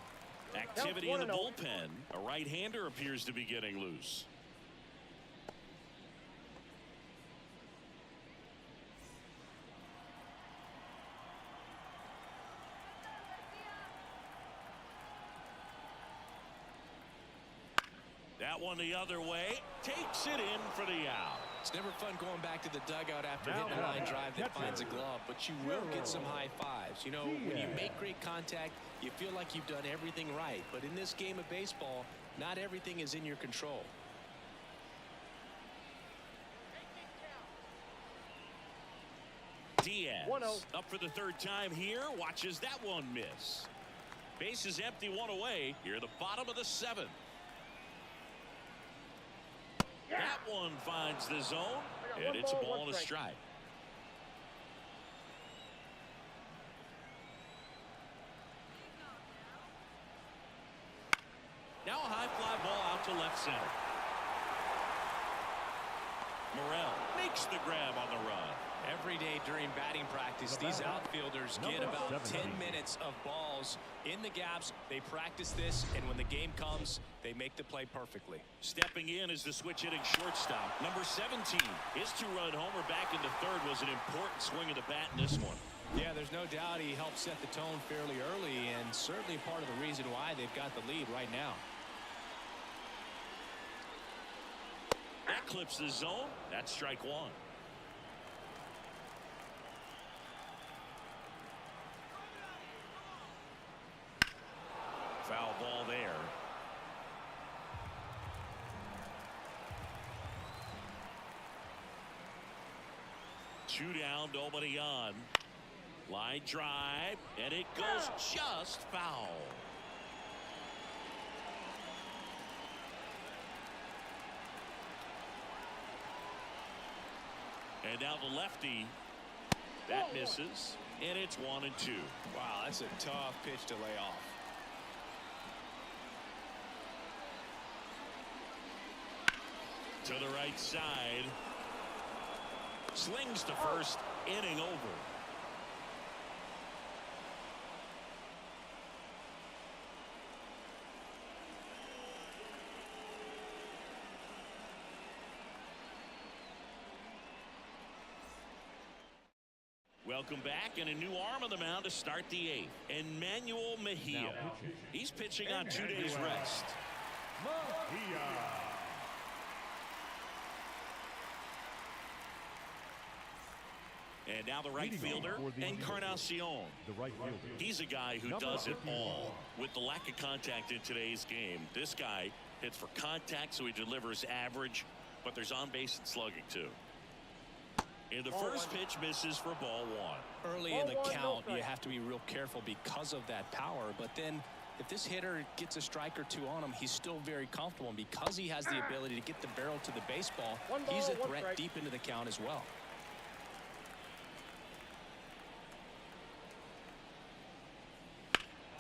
Activity in the bullpen. A right-hander appears to be getting loose. That one the other way. Takes it in for the out. It's never fun going back to the dugout after hitting a line drive that finds a glove, but you will get some high fives. You know, when you make great contact, you feel like you've done everything right. But in this game of baseball, not everything is in your control. Diaz up for the 3rd time here. Watches that one miss. Base is empty, 1 away. Here at the bottom of the 7th. That one finds the zone, And it's a ball and a strike. Now a high fly ball out to left center. Morel makes the grab on the run. Every day during batting practice, these outfielders get about 10 minutes of balls in the gaps. They practice this, and when the game comes, they make the play perfectly. Stepping in is the switch hitting shortstop, number 17. His two-run homer back in the third was an important swing of the bat in this one. Yeah, there's no doubt he helped set the tone fairly early, and certainly part of the reason why they've got the lead right now. That clips the zone. That's strike one. Foul ball there. Two down, nobody on. Line drive, and it goes just foul. And now the lefty. That misses, and it's 1-2. Wow, that's a tough pitch to lay off. To the right side. Slings to first, inning over. Welcome back, and a new arm on the mound to start the eighth. Emmanuel Mejia. He's pitching on 2 days rest. And now the right fielder, Encarnacion. He's a guy who does it all. With the lack of contact in today's game, this guy hits for contact, so he delivers average, but there's on-base and slugging, too. And the first pitch misses for ball one. Early in the count, you have to be real careful because of that power. But then if this hitter gets a strike or two on him, he's still very comfortable. And because he has the ability to get the barrel to the baseball, he's a threat deep into the count as well.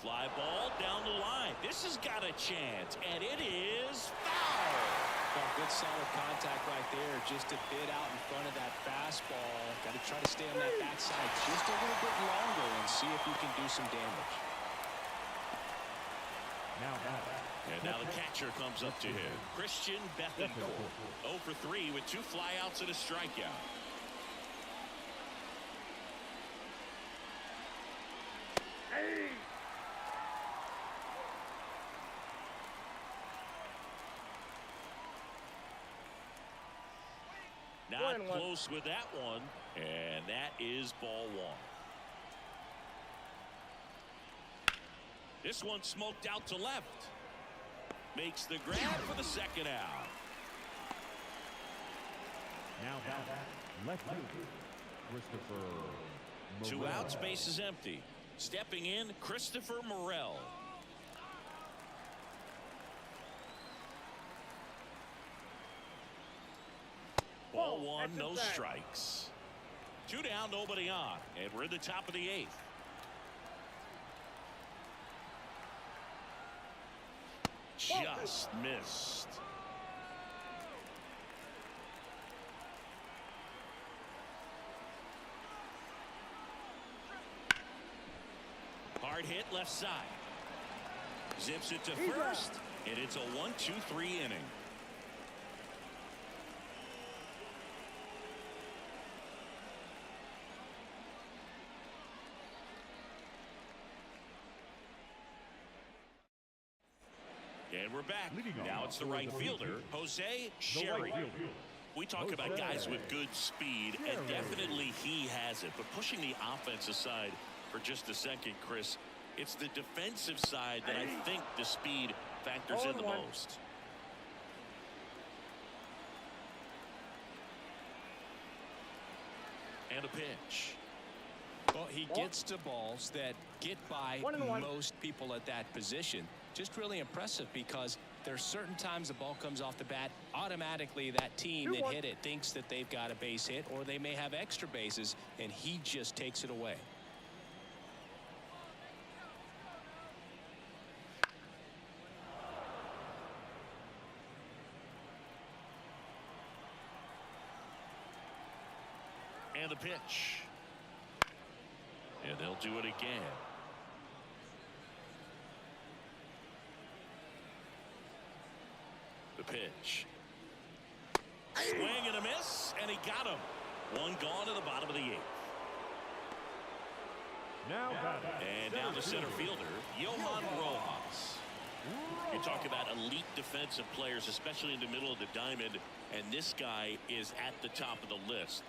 Fly ball down the line. This has got a chance, and it is foul. Well, good solid contact right there, just a bit out in front of that fastball. Got to try to stay on that backside just a little bit longer and see if he can do some damage. And now the catcher comes up to him. Christian Bethencourt. 0 for 3 with 2 flyouts and a strikeout. Not close with that one, and that is ball one. This one smoked out to left. Makes the grab for the second out. Now left fielder, Christopher Morel. 2 outs, base is empty. Stepping in, Christopher Morel. Ball one, no strikes. 2 down, nobody on, and we're in the top of the 8th. Just missed. Hard hit left side. Zips it to first, and it's a 1-2-3 inning. And we're back. Now it's the right fielder, Jose Sherry. We talk about guys with good speed, and definitely he has it. But pushing the offense aside for just a second, Chris, it's the defensive side that I think the speed factors in the most. And a pitch. Well, he gets to balls that get by most people at that position. Just really impressive because There's certain times the ball comes off the bat, automatically that team that hit it thinks that they've got a base hit, or they may have extra bases, and he just takes it away. And the pitch. And they'll do it again. The pitch. Swing and a miss, and he got him. One gone to the bottom of the 8th. Now and down to center fielder, Johan Rojas. You talk about elite defensive players, especially in the middle of the diamond, and this guy is at the top of the list.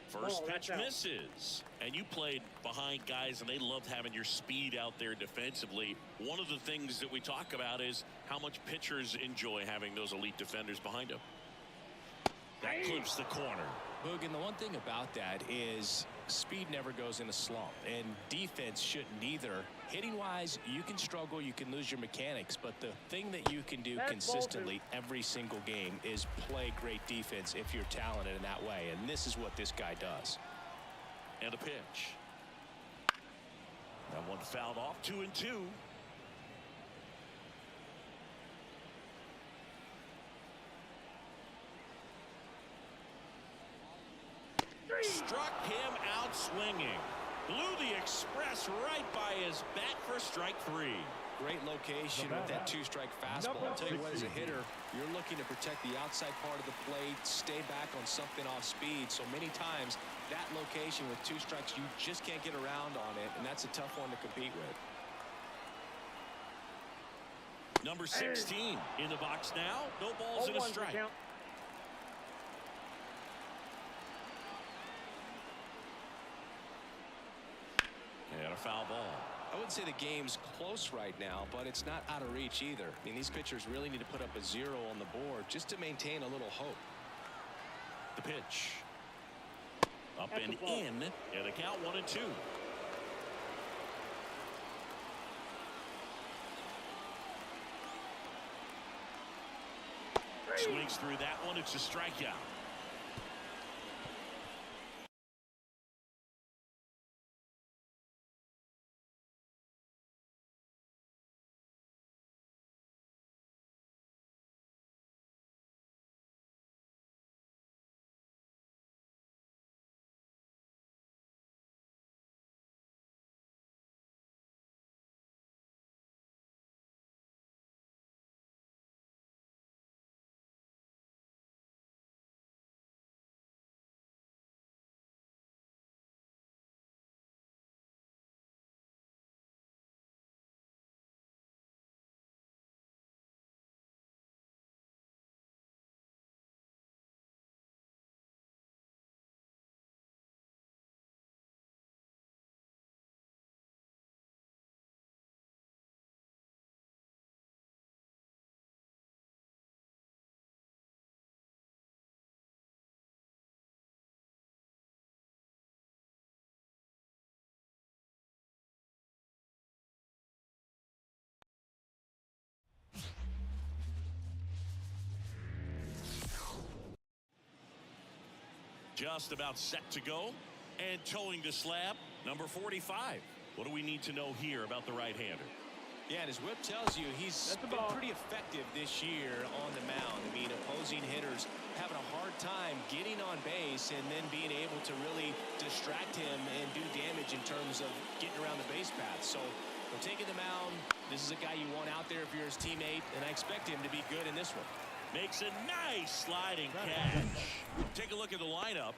First pitch misses, and you played behind guys, and they loved having your speed out there defensively. One of the things that we talk about is how much pitchers enjoy having those elite defenders behind them. That clips the corner. Boog, and the one thing about that is speed never goes in a slump, and defense shouldn't either. Hitting-wise, you can struggle, you can lose your mechanics, but the thing that you can do consistently every single game is play great defense if you're talented in that way, and this is what this guy does. And a pitch. That one fouled off, 2-2. Struck him out swinging. Blew the express right by his bat for strike 3. Great location with that 2-strike fastball. I'll tell you what, as a hitter, you're looking to protect the outside part of the plate, stay back on something off speed. So many times that location with 2 strikes, you just can't get around on it, and that's a tough one to compete with. Number 16 in the box now. No balls and a strike. And a foul ball. I wouldn't say the game's close right now, but it's not out of reach either. I mean, these pitchers really need to put up a 0 on the board just to maintain a little hope. The pitch. Up and in, and the count 1-2. Swings through that one. It's a strikeout. Just about set to go, and towing the slab, number 45. What do we need to know here about the right-hander? Yeah, and as Whip tells you, he's been pretty effective this year on the mound. I mean, opposing hitters having a hard time getting on base and then being able to really distract him and do damage in terms of getting around the base path. So we're taking the mound. This is a guy you want out there if you're his teammate, and I expect him to be good in this one. Makes a nice sliding catch. Take a look at the lineup.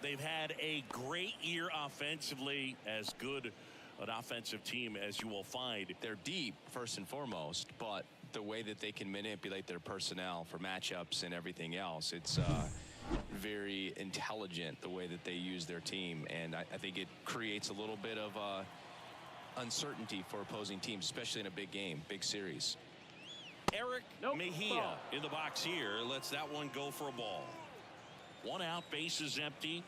They've had a great year offensively, as good an offensive team as you will find. They're deep, first and foremost, but the way that they can manipulate their personnel for matchups and everything else, it's very intelligent the way that they use their team, and I think it creates a little bit of uncertainty for opposing teams, especially in a big game, big series. Eric Mejia in the box here lets that one go for a ball. One out, bases empty.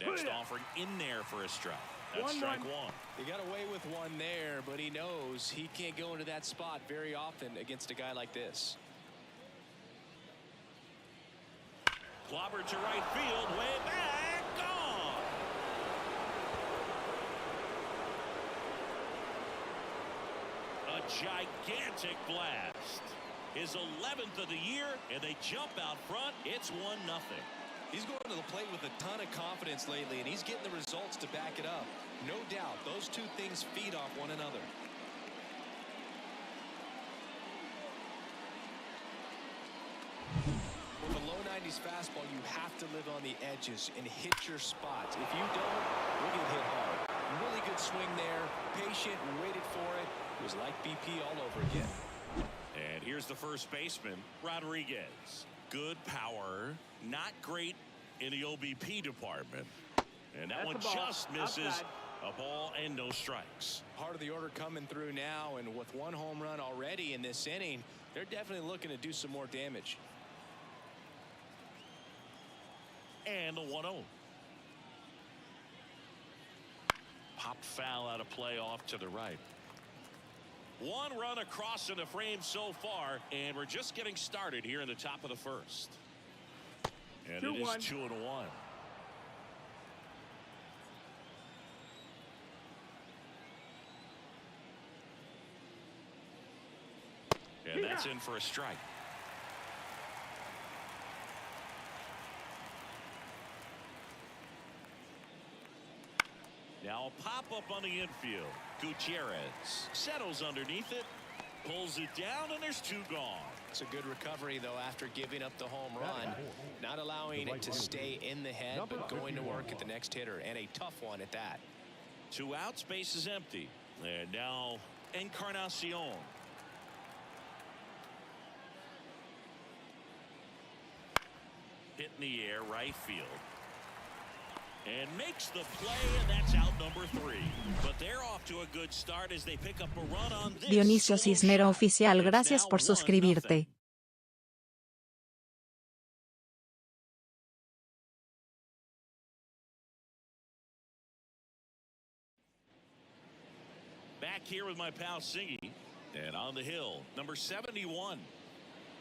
Next offering in there for a strike. That's strike one. He got away with one there, but he knows he can't go into that spot very often against a guy like this. Clobbered to right field, way back, gone. A gigantic blast. His 11th of the year, and they jump out front. It's 1-0. He's going to the plate with a ton of confidence lately, and he's getting the results to back it up. No doubt, those two things feed off one another. With a low 90s fastball, you have to live on the edges and hit your spots. If you don't, you'll get hit hard. Really good swing there. Patient, waited for it. It was like BP all over again. And here's the first baseman, Rodriguez. Good power, not great in the OBP department. And that one just misses. Outside. A ball and no strikes. Part of the order coming through now, and with one home run already in this inning, they're definitely looking to do some more damage. And the 1-0. Popped foul out of play off to the right. One run across in the frame so far, and we're just getting started here in the top of the first. And it is 2-1. And that's in for a strike. Now a pop-up on the infield. Gutierrez settles underneath it, pulls it down, and there's two gone. It's a good recovery, though, after giving up the home run. Not allowing it to stay in the head, but going to work at the next hitter, and a tough one at that. 2 outs, base is empty. And now Encarnacion. Hit in the air, right field. And makes the play, and that's out number 3. But they're off to a good start as they pick up a run on this. Dionisio Cisnero Oficial, gracias por suscribirte. Back here with my pal Singy. And on the hill, number 71.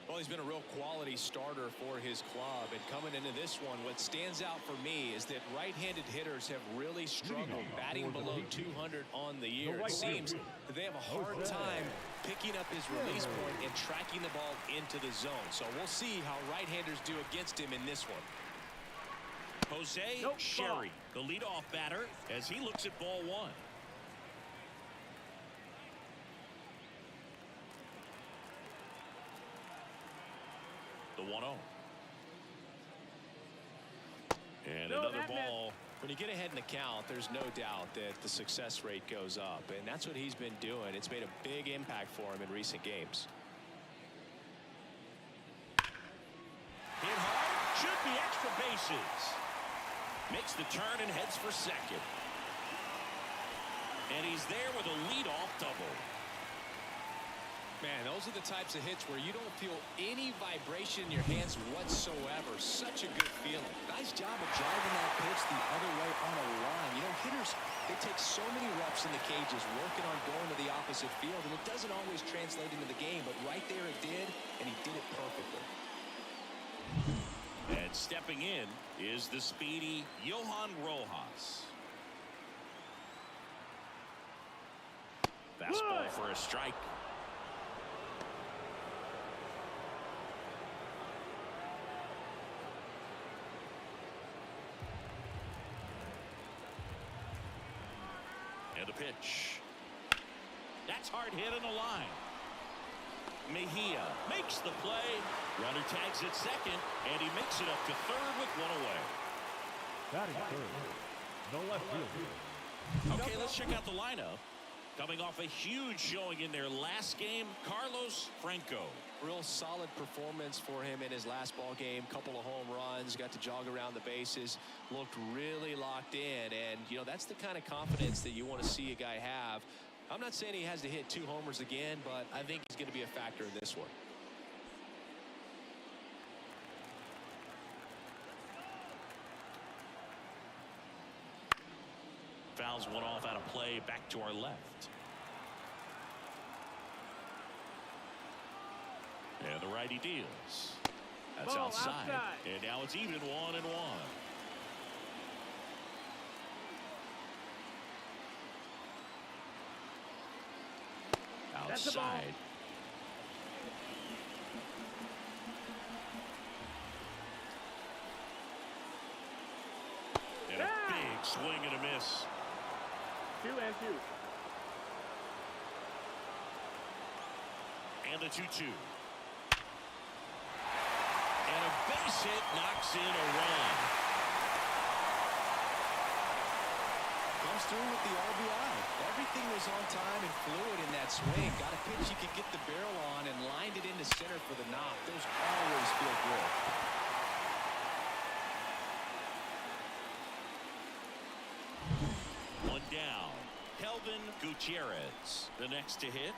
Well, he's been a real quality starter for his club, and coming into this one, what stands out for me is that right-handed hitters have really struggled batting below 200 on the year. It seems that they have a hard time picking up his release point and tracking the ball into the zone. So we'll see how right-handers do against him in this one. Jose Sherry, the leadoff batter, as he looks at ball 1. The 1-0. And another ball. When you get ahead in the count, there's no doubt that the success rate goes up, and that's what he's been doing. It's made a big impact for him in recent games. Hit hard, should be extra bases. Makes the turn and heads for second. And he's there with a leadoff double. Man, those are the types of hits where you don't feel any vibration in your hands whatsoever. Such a good feeling. Nice job of driving that pitch the other way on a line. You know, hitters, they take so many reps in the cages working on going to the opposite field, and it doesn't always translate into the game, but right there it did, and he did it perfectly. And stepping in is the speedy Johan Rojas. Fastball for a strike. And a pitch. That's hard hit on the line. Mejia makes the play. Runner tags at second, and he makes it up to third with one away. Batting third, the left fielder. Okay, let's check out the lineup. Coming off a huge showing in their last game, Carlos Franco. Real solid performance for him in his last ball game. Couple of home runs, got to jog around the bases, looked really locked in, and you know that's the kind of confidence that you want to see a guy have. I'm not saying he has to hit 2 homers again, but I think he's going to be a factor in this one. fouls one off out of play back to our left. And the righty deals. That's Ball outside. outside. And now it's even 1-1. That's the ball. Outside. And a big swing and a miss. 2-2. And the 2-2. And a base hit knocks in a run. Comes through with the RBI. Everything was on time and fluid in that swing. Got a pitch you could get the barrel on and lined it into center for the knock. Those always feel good. One down. Kelvin Gutierrez, the next to hit.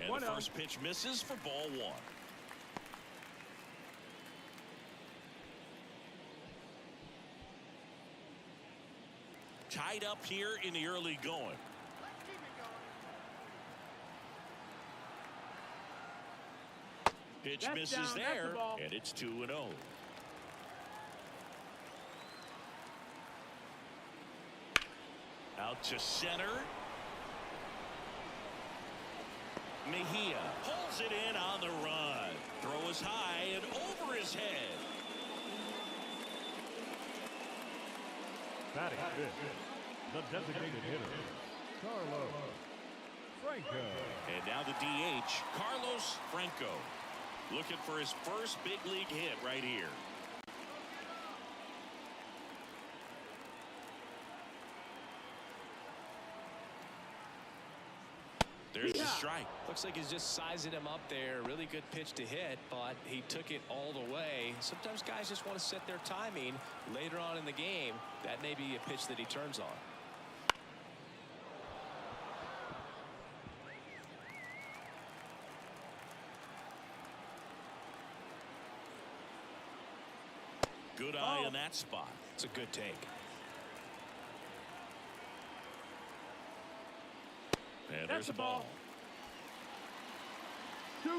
And the 1-0. first pitch misses for ball one. Tied up here in the early going. Pitch That's misses down, that's there, the ball. and it's 2-0. Out to center. Mejia pulls it in on the run. Throw is high and over his head. Batting fifth, the designated hitter, Carlos Franco. And now the DH, Carlos Franco. Looking for his first big league hit right here. There's the strike. Looks like he's just sizing him up there. Really good pitch to hit, but he took it all the way. Sometimes guys just want to set their timing later on in the game. That may be a pitch that he turns on. Good eye in that spot. It's a good take. And That's there's the a ball. 2-2.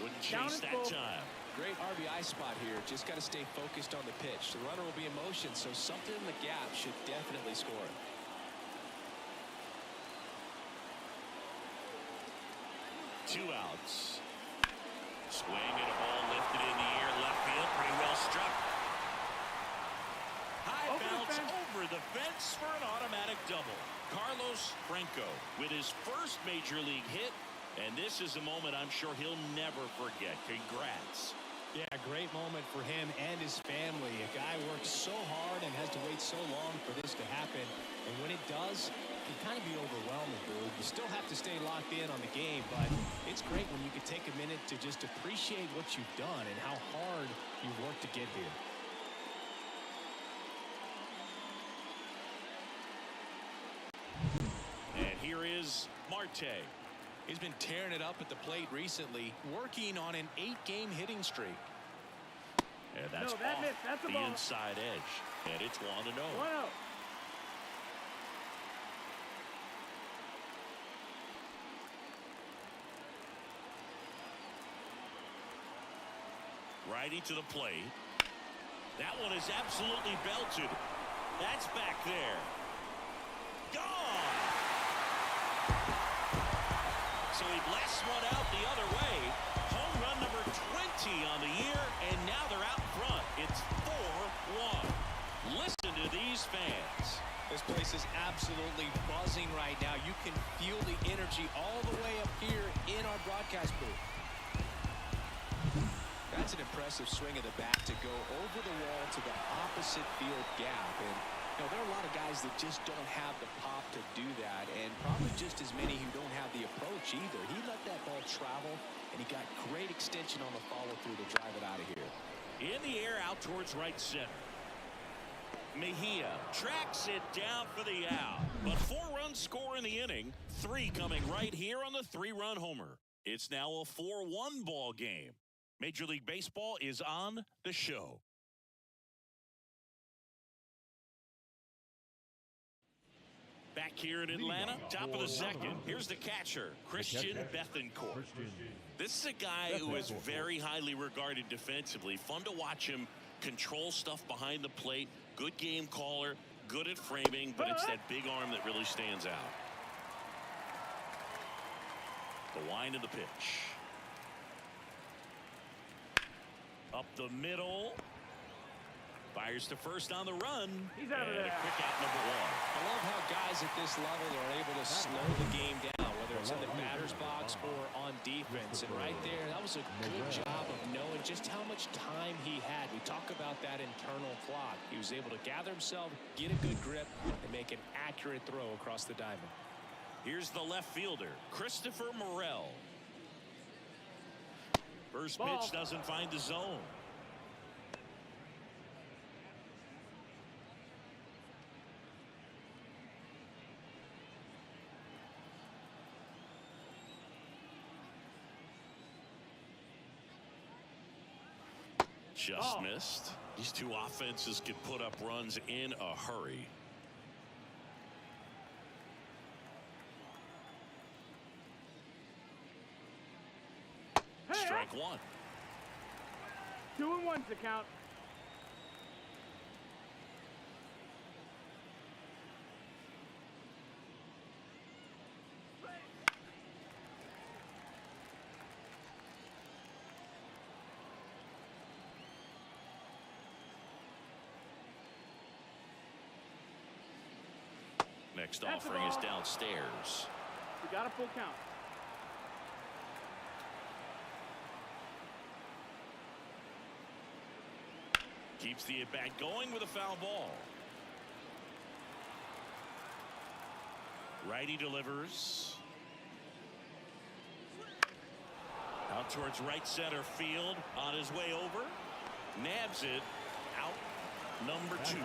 Wouldn't Down chase and that full. time. Great RBI spot here. Just got to stay focused on the pitch. The runner will be in motion, so something in the gap should definitely score. Two outs. Swing and a ball lifted in the air, left field, pretty well struck. High Over the bounce fence. over the fence for an automatic double. Carlos Franco with his first major league hit, and this is a moment I'm sure he'll never forget. Congrats. Yeah, great moment for him and his family. A guy works so hard and has to wait so long for this to happen. And when it does, it can kind of be overwhelming, dude. You still have to stay locked in on the game, but it's great when you can take a minute to just appreciate what you've done and how hard you've worked to get here. And here is Marte. He's been tearing it up at the plate recently, working on an 8-game hitting streak. And that's No, that off missed. That's a the ball. inside edge. And it's 1-0. 1-0. Righty to the plate. That one is absolutely belted. That's back there. Gone. So he blasts one out the other way. Home run number 20 on the year, and now they're out front. It's 4-1. Listen to these fans. This place is absolutely buzzing right now. You can feel the energy all the way up here in our broadcast booth. That's an impressive swing of the bat to go over the wall to the opposite field gap. And you know, there are a lot of guys that just don't have the pop to do that, and probably just as many who don't have the approach either. He let that ball travel, and he got great extension on the follow-through to drive it out of here. In the air out towards right center. Mejia tracks it down for the out. But 4 runs score in the inning. 3 coming right here on the 3-run homer. It's now a 4-1 ball game. Major League Baseball is on the show. Back here in Atlanta, top of the second. Here's the catcher, Christian Bethancourt. This is a guy who is very highly regarded defensively. Fun to watch him control stuff behind the plate. Good game caller, good at framing, but it's that big arm that really stands out. The line of the pitch. Up the middle. Fires to first on the run. He's out of there. And a quick out, number one. I love how guys at this level are able to slow the game down, whether it's in the batter's box or on defense. And right there, that was a good job of knowing just how much time he had. We talk about that internal clock. He was able to gather himself, get a good grip, and make an accurate throw across the diamond. Here's the left fielder, Christopher Morel. First Ball. pitch doesn't find the zone. Just missed. These two offenses can put up runs in a hurry. Strike one. 2-1's the count. Next That's offering the is ball. downstairs. We got a full count. Keeps the at-bat going with a foul ball. Righty delivers. Out towards right center field. On his way over. Nabs it. Out. Number 2.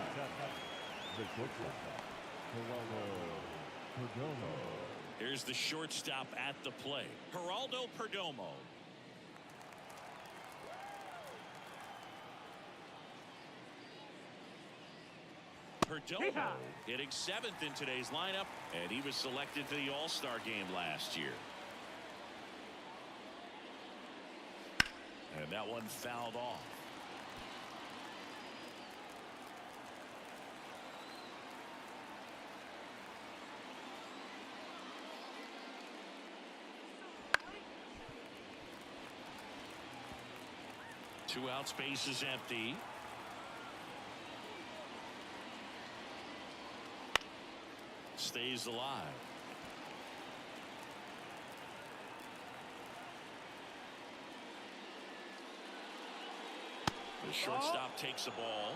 Here's the shortstop at the plate, Geraldo Perdomo. Perdomo hitting 7th in today's lineup, and he was selected for the All-Star game last year. And that one fouled off. Two out, space is empty. Stays alive. The shortstop takes the ball.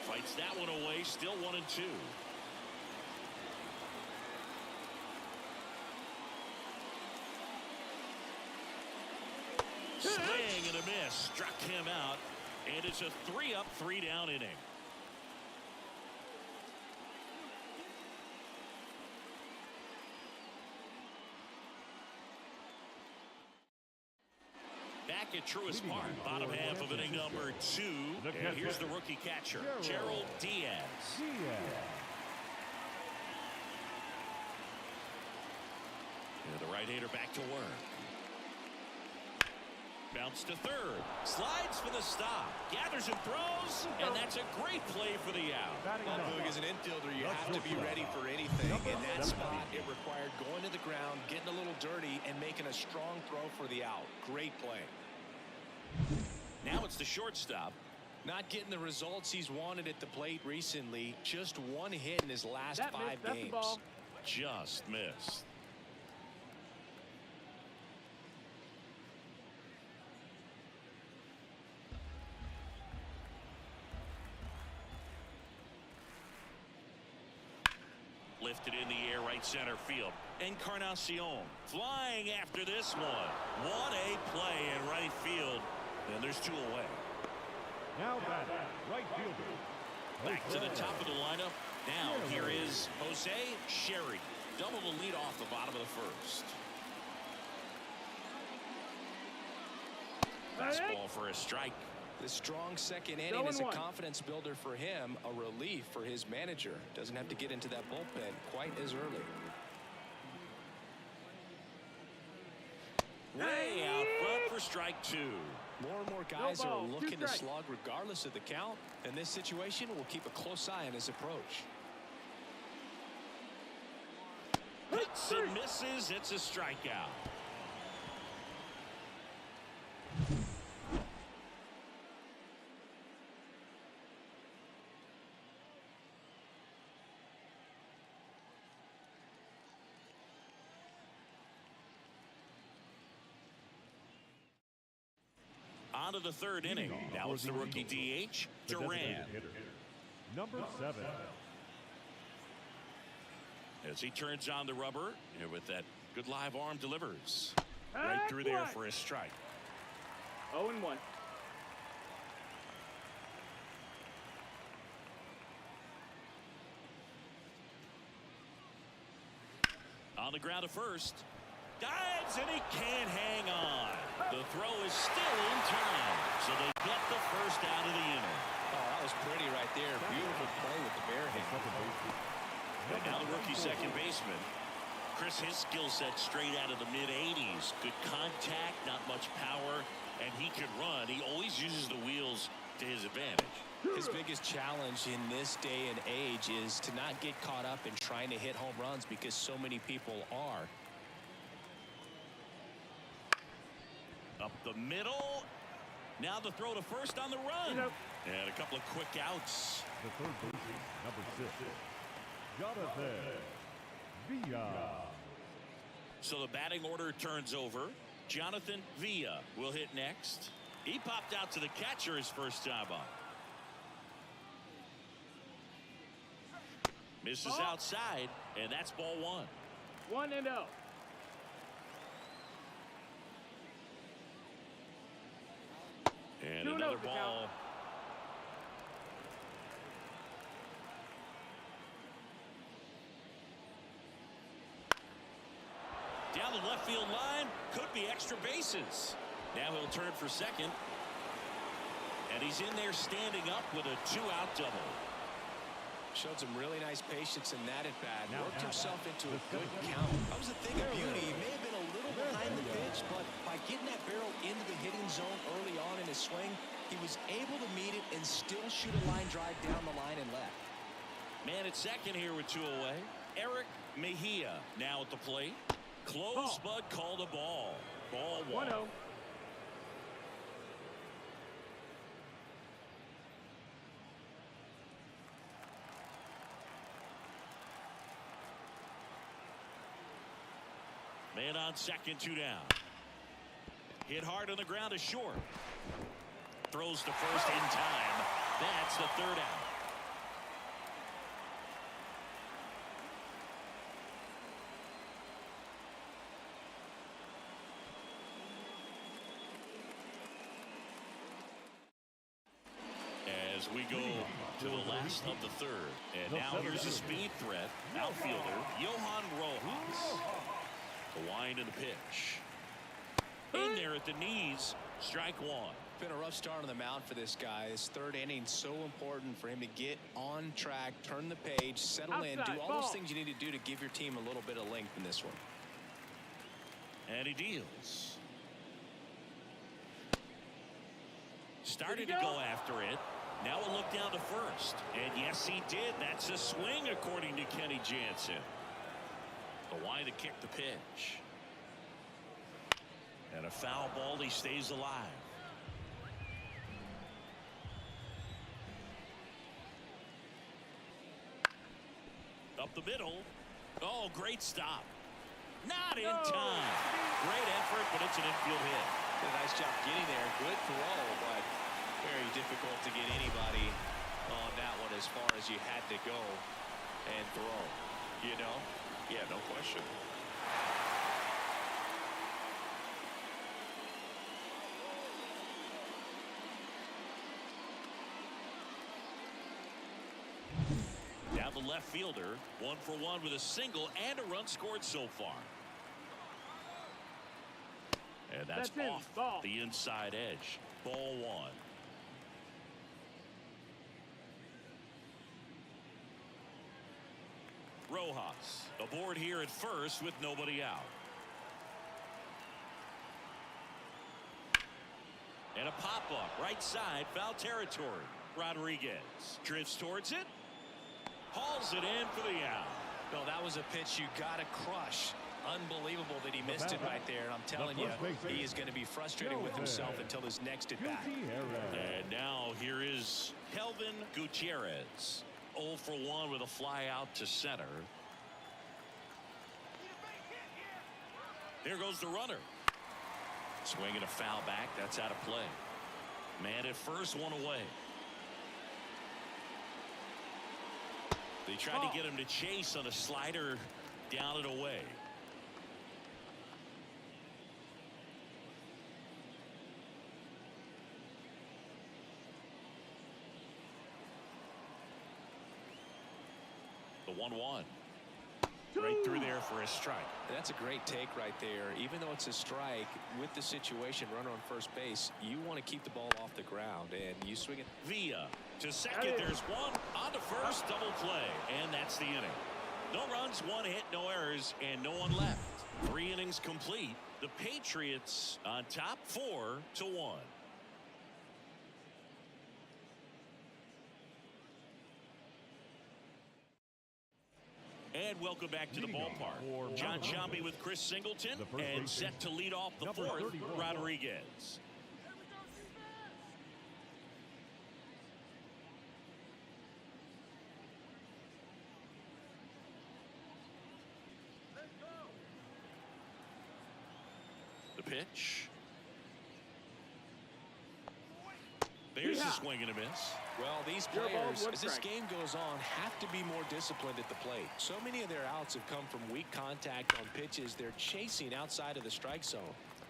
Fights that one away. Still 1-2. Swing and a miss. Struck him out. And it's a 3-up, 3-down inning. Back at Truist Park, bottom half of inning number 2. And here's the rookie catcher, Gerald Diaz. And the right-hander back to work. Bounce to third. Slides for the stop. Gathers and throws. And that's a great play for the out. Look, as an infielder, you have to be ready for anything. In that spot, it required going to the ground, getting a little dirty, and making a strong throw for the out. Great play. Now it's the shortstop. Not getting the results he's wanted at the plate recently. Just one hit in his last 5 That's games. the ball. Just missed. Lifted in the air, right center field. Encarnacion flying after this one. What a play in right field. And there's 2 away. Now batting, right fielder, Back to the top of the lineup. Now here is Jose Sherry. Double the lead off the bottom of the first. Fastball for a strike. The strong second inning is a confidence builder for him, a relief for his manager. Doesn't have to get into that bullpen quite as early. Way out front for strike two. More and more guys are looking to slug regardless of the count. In this situation, we'll keep a close eye on his approach. Hits and misses. It's a strikeout. On to the third inning. Now it's the rookie DH, Duran. Number 7. As he turns on the rubber, and with that good live arm delivers. Right through there for a strike. 0-1. On the ground to first. Dives and he can't hang on. The throw is still in time. So they get the first out of the inning. Oh, that was pretty right there. Beautiful play with the bare hand. And now the rookie second baseman. Chris, his skill set straight out of the mid-80s. Good contact, not much power, and he can run. He always uses the wheels to his advantage. His biggest challenge in this day and age is to not get caught up in trying to hit home runs because so many people are. Up the middle. Now the throw to first on the run. And a couple of quick outs. The third baseman, number 6. Jonathan Villa. So the batting order turns over. Jonathan Villa will hit next. He popped out to the catcher his first time up. Misses outside, and that's ball 1. 1-0. And another ball. Down the left field line. Could be extra bases. Now he'll turn for second. And he's in there standing up with a 2-out double. Showed some really nice patience in that at bat. Worked himself into a good count. That was a thing of beauty. He may have been a little behind the pitch, but by getting that barrel into the hitting zone early on in his swing, he was able to meet it and still shoot a line drive down the line and left. Man at second here with 2 away. Eric Mejia now at the plate. Close, but called a ball. Ball 1. 1-0. Man on second, 2 down. Hit hard on the ground to short. Throws to first in time. That's the 3rd out. As we go to the last of the 3rd. And now here's a speed threat. Outfielder, Johan Rojas. The wind and the pitch. In there at the knees. Strike 1. Been a rough start on the mound for this guy. His 3rd inning so important for him to get on track, turn the page, settle in, do all those things you need to do to give your team a little bit of length in this one. And he deals. Started to go after it. Now a look down to first. And yes, he did. That's a swing, according to Kenny Jansen. The wind to kick the pitch. And a foul ball. He stays alive. Up the middle. Oh, great stop. Not in time. Great effort, but it's an infield hit. Did a nice job getting there. Good throw, but very difficult to get anybody on that one as far as you had to go and throw. You know? Yeah, no question. Now the left fielder, 1 for 1 with a single and a run scored so far. And that's off the inside edge. Ball 1. Rojas aboard here at first with nobody out. And a pop-up right side, foul territory. Rodriguez drifts towards it. Hauls it in for the out. Well, that was a pitch you got to crush. Unbelievable that he missed it right there. And I'm telling you, he is going to be frustrated with himself until his next at bat. And now here is Kelvin Gutierrez. 0 for 1 with a fly out to center. Here goes the runner. Swinging a foul back. That's out of play. Man at first, 1 away. They tried to get him to chase on a slider down and away. The 1-1. Right through there for a strike. That's a great take right there. Even though it's a strike, with the situation, runner on first base, you want to keep the ball off the ground, and you swing it. Villa to second. There's one on to first. Double play, and that's the inning. No runs, 1 hit, no errors, and no one left. 3 innings complete. The Patriots on top 4-1. And welcome back to the ballpark. John Shambi with Chris Singleton, and set to lead off the 4th, Rodriguez. The pitch. There's the swing and a miss. Well, these players, as this game goes on, have to be more disciplined at the plate. So many of their outs have come from weak contact on pitches they're chasing outside of the strike zone.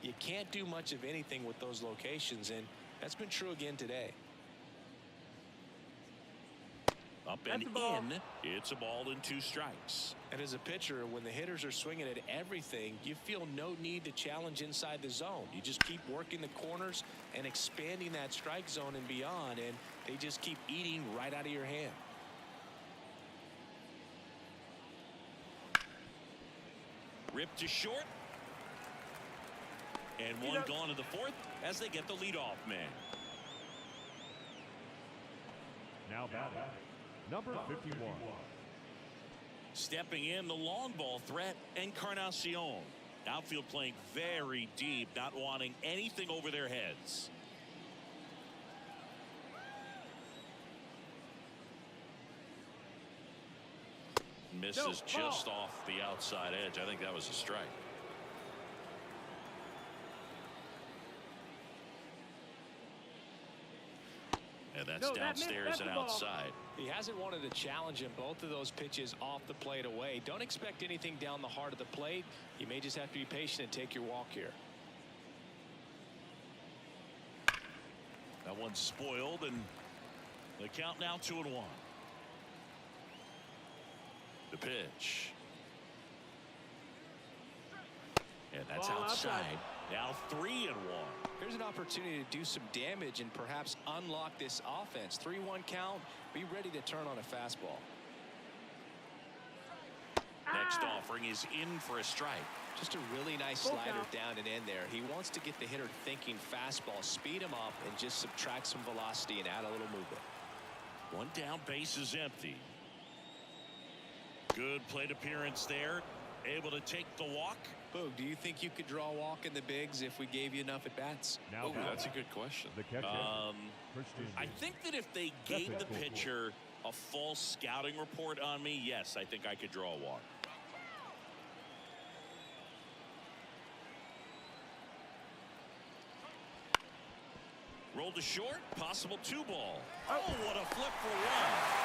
You can't do much of anything with those locations, and that's been true again today. Up and in. It's a ball and 2 strikes. And as a pitcher, when the hitters are swinging at everything, you feel no need to challenge inside the zone. You just keep working the corners and expanding that strike zone and beyond, and they just keep eating right out of your hand. Ripped to short. And one gone to the 4th as they get the leadoff man. Now batting, number 51. Stepping in, the long ball threat, Encarnacion. Outfield playing very deep, not wanting anything over their heads. Misses just off the outside edge. I think that was a strike. And that's downstairs and outside. He hasn't wanted to challenge him. Both of those pitches off the plate away. Don't expect anything down the heart of the plate. You may just have to be patient and take your walk here. That one's spoiled, and the count now 2-1. The pitch. And that's outside. Now 3-1. Here's an opportunity to do some damage and perhaps unlock this offense. 3-1 count. Be ready to turn on a fastball. Next offering is in for a strike. Just a really nice slider down and in there. He wants to get the hitter thinking fastball, speed him up, and just subtract some velocity and add a little movement. One down, base is empty. Good plate appearance there. Able to take the walk. Boog, do you think you could draw a walk in the bigs if we gave you enough at bats? Now that's a good question. The catcher, I think that if they gave the pitcher a false scouting report on me, yes, I think I could draw a walk. Rolled to short, possible 2-ball. Oh, what a flip for 1.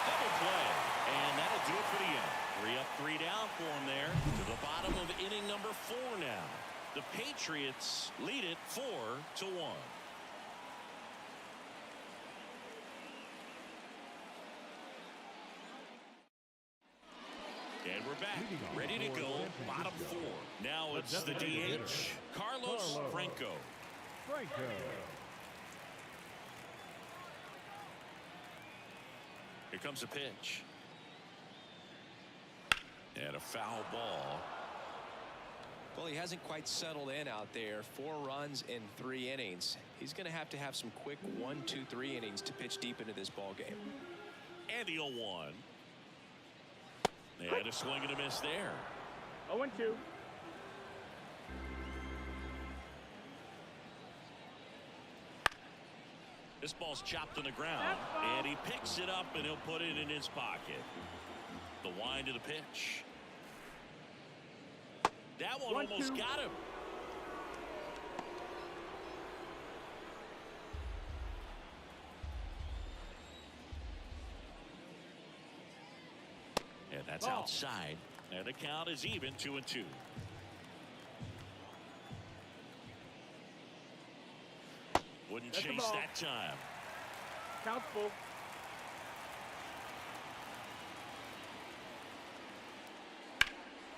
Double play. And that'll do it for the end. 3 up, 3 down for him there. To the bottom of inning number 4 now. The Patriots lead it 4-1. We're back, ready to go, bottom four. Now it's the DH, Carlos Franco. Here comes a pitch. And a foul ball. Well, he hasn't quite settled in out there. 4 runs in 3 innings. He's going to have some quick 1, 2, 3 innings to pitch deep into this ball game. And the 0-1. And a swing and a miss there. 0-2. This ball's chopped on the ground, and he picks it up, and he'll put it in his pocket. The wind of the pitch. That one almost got him. And that's outside. And the count is even, 2-2. Wouldn't chase that time. Count's full.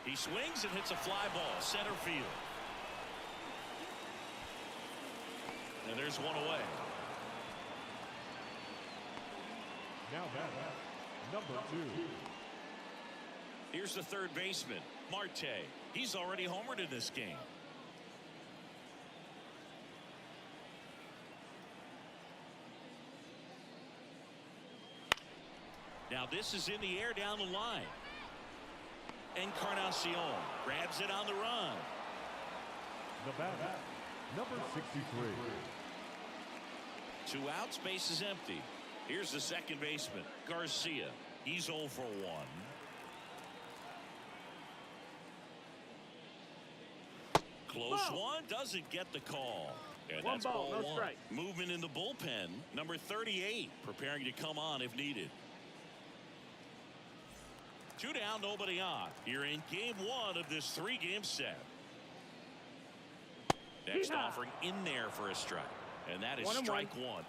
He swings and hits a fly ball, center field. And there's one away. Now that number 2. Here's the third baseman, Marte. He's already homered in this game. Now this is in the air down the line. Encarnacion grabs it on the run. The batter, number 63. 2 outs, base is empty. Here's the second baseman, Garcia. He's 0 for 1. Close one, doesn't get the call. And that's ball 1. Strike. Movement in the bullpen, number 38, preparing to come on if needed. 2 down, nobody on. You're in game 1 of this 3-game set. Next offering in there for a strike. And that is strike 1.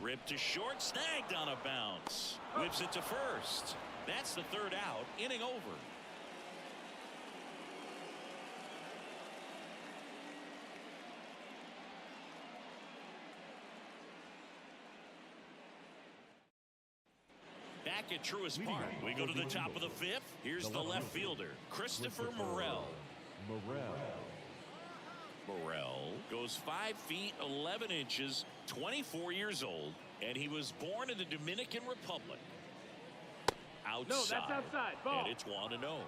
Ripped to short, snagged on a bounce. Whips it to first. That's the 3rd out, inning over. Back at Truist Park, we go to the top of the 5th. Here's the left fielder, Christopher Morel. Morel goes 5 feet 11 inches, 24 years old, and he was born in the Dominican Republic. Outside. No, that's outside. Ball. And it's 1-0.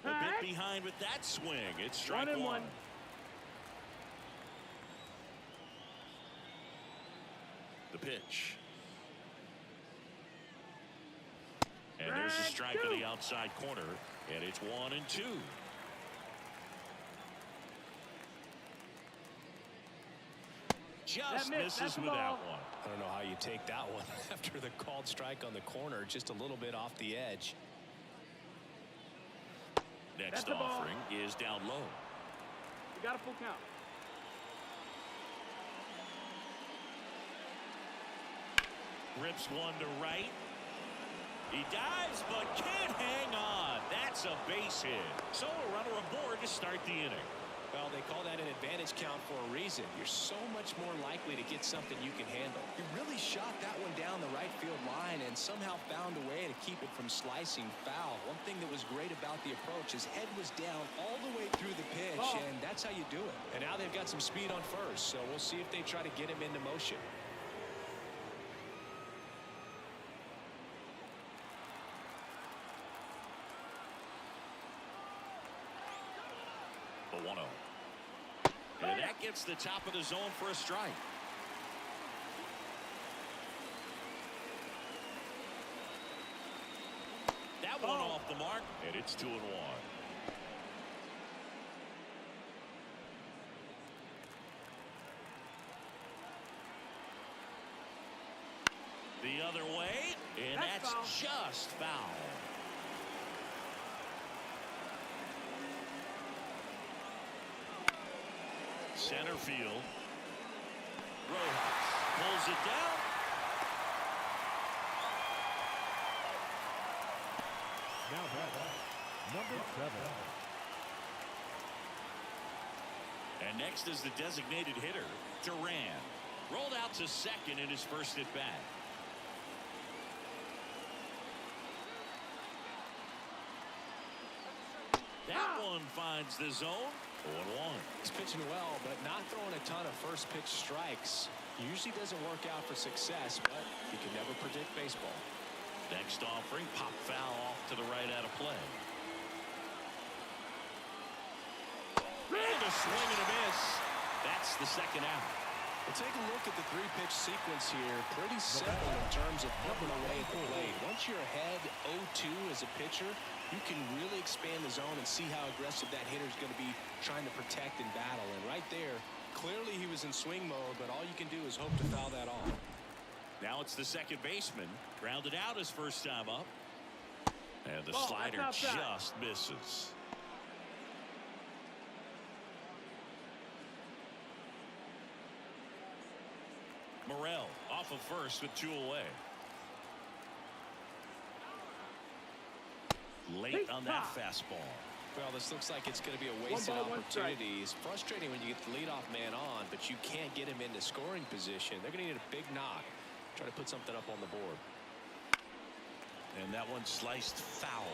A bit behind with that swing. It's strike 1. The pitch. And there's a strike to the outside corner, and it's 1-2. Just misses with that one. I don't know how you take that one after the called strike on the corner, just a little bit off the edge. Next offering is down low. You got a full count. Rips one to right. He dives but can't hang on. That's a base hit. So a runner aboard to start the inning. Well, they call that an advantage count for a reason. You're so much more likely to get something you can handle. He really shot that one down the right field line and somehow found a way to keep it from slicing foul. One thing that was great about the approach, his head was down all the way through the pitch, and that's how you do it. And now they've got some speed on first, so we'll see if they try to get him into motion. The 1-0. And that gets the top of the zone for a strike. That one off the mark, and it's 2-1. The other way, and that's just foul. Center field. Rojas pulls it down. Now back, number 7. And next is the designated hitter, Duran. Rolled out to second in his first at bat. That one finds the zone. 0-1. He's pitching well, but not throwing a ton of first pitch strikes. Usually doesn't work out for success, but you can never predict baseball. Next offering, pop foul off to the right out of play. And a swing and a miss. That's the second out. We'll take a look at the three-pitch sequence here. Pretty simple in terms of putting away at the plate. Once you're ahead 0-2 as a pitcher, you can really expand the zone and see how aggressive that hitter is going to be trying to protect and battle. And right there, clearly he was in swing mode, but all you can do is hope to foul that off. Now it's the second baseman. Grounded out his first time up. And the slider just misses. Morel off of first with 2 away. Late on that fastball. Well, this looks like it's going to be a wasted opportunity. It's frustrating when you get the leadoff man on, but you can't get him into scoring position. They're going to need a big knock. Try to put something up on the board. And that one sliced foul.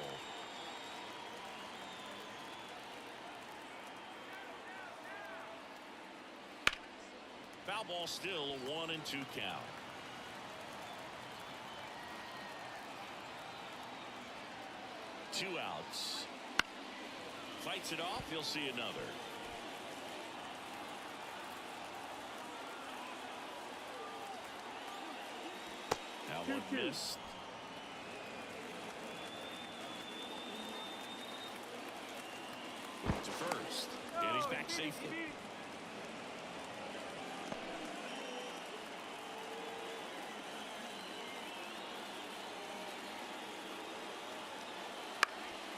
Foul ball, still a 1-2 count. Two outs. Fights it off. He'll see another. That one missed. To first. And he's back safely.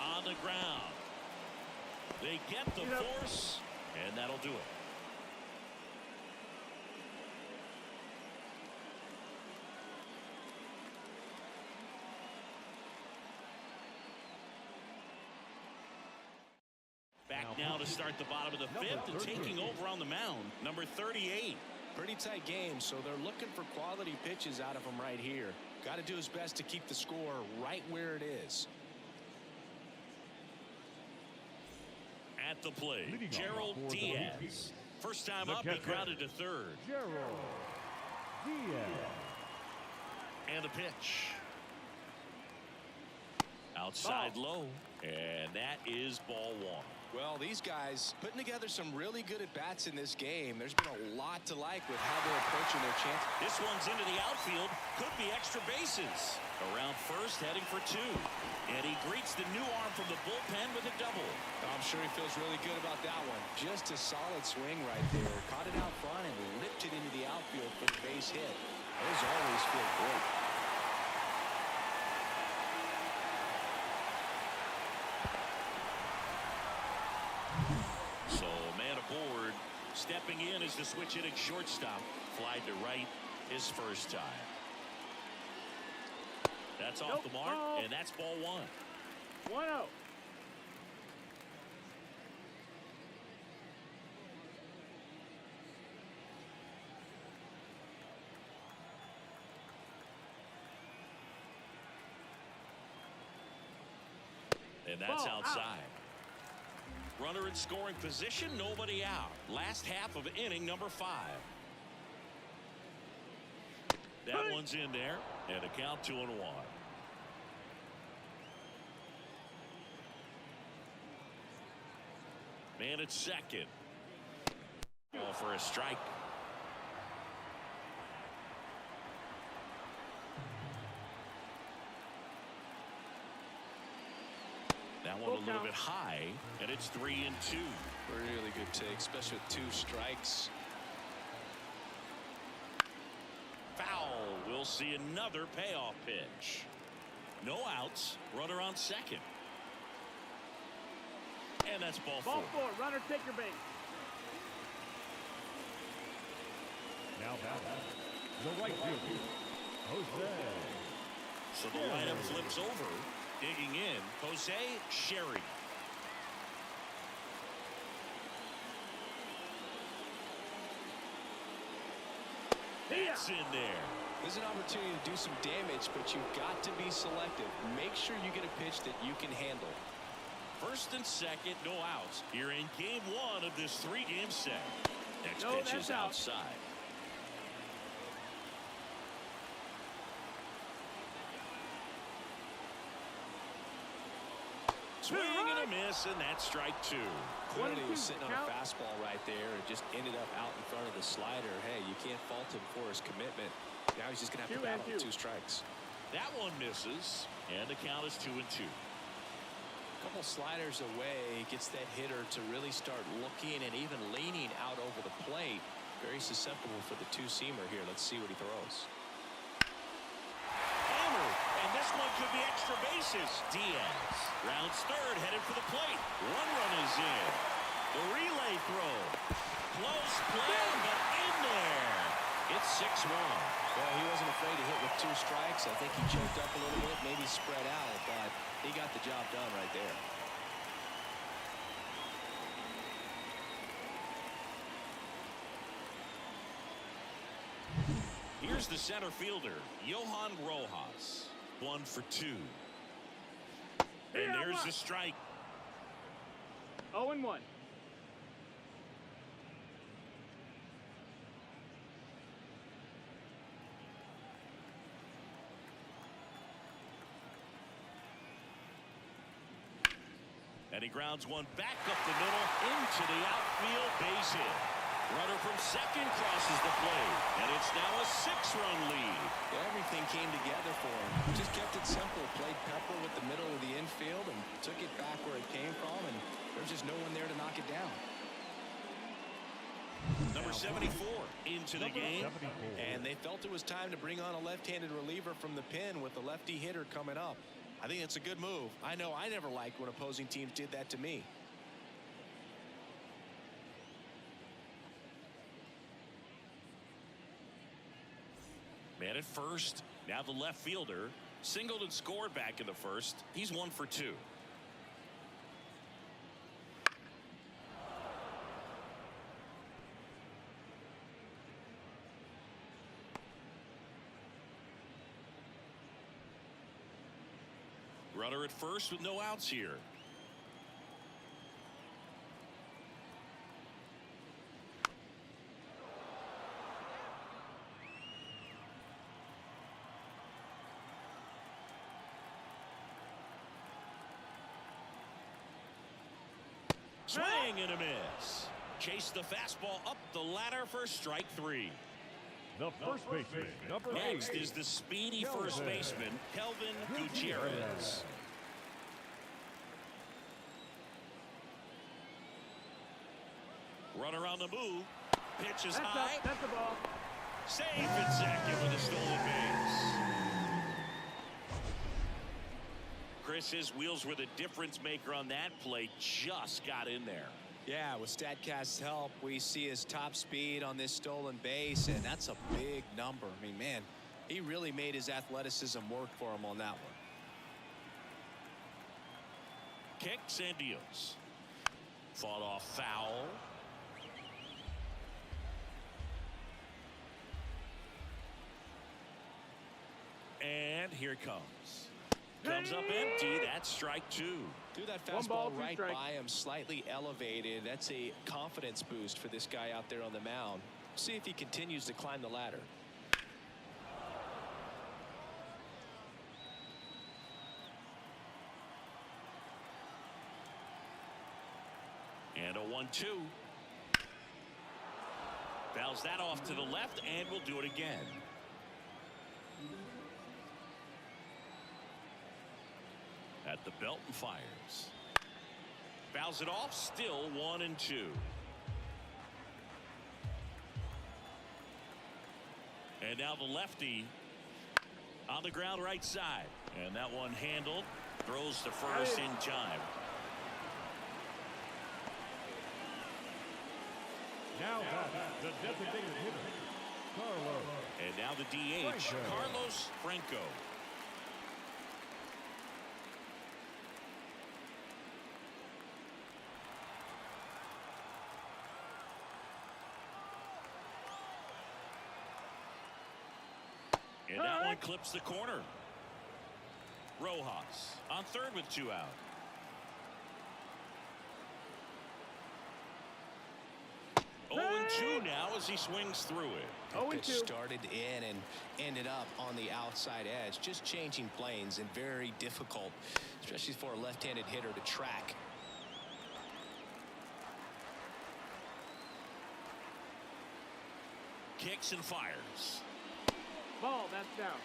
On the ground. They get the force, and that'll do it. Back now to start the bottom of the fifth, and taking over on the mound, number 38. Pretty tight game, so they're looking for quality pitches out of him right here. Got to do his best to keep the score right where it is. At the plate, Gerald Diaz. First time up, he grounded to third. Gerald Diaz. And a pitch. Outside low, and that is ball 1. Well, these guys putting together some really good at-bats in this game. There's been a lot to like with how they're approaching their chances. This one's into the outfield. Could be extra bases. Around first, heading for 2. And he greets the new arm from the bullpen with a double. I'm sure he feels really good about that one. Just a solid swing right there. Caught it out front and lipped it into the outfield for the base hit. Those always feel great. So, man aboard. Stepping in is the switch hitting shortstop. Fly to right his first time. That's off the mark, and that's ball 1. 1-0. And that's outside. Runner in scoring position, nobody out. Last half of inning number 5. That one's in there, and a count 2-1. Man at second. Ball for a strike. That one a little bit high, and it's 3-2. Really good take, especially with 2 strikes. Foul. We'll see another payoff pitch. No outs. Runner on second. And that's ball 4. Ball 4. Runner, take your base. Now batting, the right fielder, Jose. So the lineup flips over. Digging in, Jose Sherry. That's in there. There's an opportunity to do some damage, but you've got to be selective. Make sure you get a pitch that you can handle. First and second, no outs. Here in game one of this three-game set. Next pitch is outside. Swing and a miss, and that's strike two. Clearly he was sitting on a fastball right there and just ended up out in front of the slider. Hey, you can't fault him for his commitment. Now he's just going to have to battle with 2 strikes. That one misses, and the count is 2-2. A couple sliders away, gets that hitter to really start looking and even leaning out over the plate. Very susceptible for the two-seamer here. Let's see what he throws. Hammered, and this one could be extra bases. Diaz rounds third, headed for the plate. One run is in. The relay throw. Close play, but in there. It's 6-1. Well, he wasn't afraid to hit with 2 strikes. I think he choked up a little bit, maybe spread out, but he got the job done right there. Here's the center fielder, Johan Rojas. 1 for 2. And there's the strike. 0-1. And he grounds one back up the middle into the outfield base hit. Runner from second crosses the plate, and it's now a 6-run lead. Everything came together for him. Just kept it simple. Played pepper with the middle of the infield and took it back where it came from, and there's just no one there to knock it down. Number 74 into the game. And they felt it was time to bring on a left-handed reliever from the pen with the lefty hitter coming up. I think it's a good move. I know I never liked when opposing teams did that to me. Man at first. Now the left fielder singled and scored back in the first. He's 1 for 2. Runner at first with no outs here. Swing and a miss. Chase the fastball up the ladder for strike 3. The first baseman, number 8. Next is the speedy first baseman, Kelvin Gutierrez. Runner on the move. Pitch is high. That's the ball. Safe and second with a stolen base. Chris, his wheels were the difference maker on that play. Just got in there. Yeah, with StatCast's help, we see his top speed on this stolen base, and that's a big number. I mean, man, he really made his athleticism work for him on that one. Kicks and deals. Fought off foul. And here it comes. Comes up empty. That's strike 2. Threw that fastball right by him, slightly elevated. That's a confidence boost for this guy out there on the mound. See if he continues to climb the ladder. And a 1-2. Fouls that off to the left, and we'll do it again. At the belt and fires. Fouls it off, still 1-2. And now the lefty on the ground right side. And that one handled. Throws to first in time. Now the designated hitter, And now the DH, Carlos Franco. And that one clips the corner. Rojas on third with 2 out. Oh, 2 now as he swings through it. Pitch started in and ended up on the outside edge. Just changing planes and very difficult, especially for a left-handed hitter to track. Kicks and fires. Ball, that's down.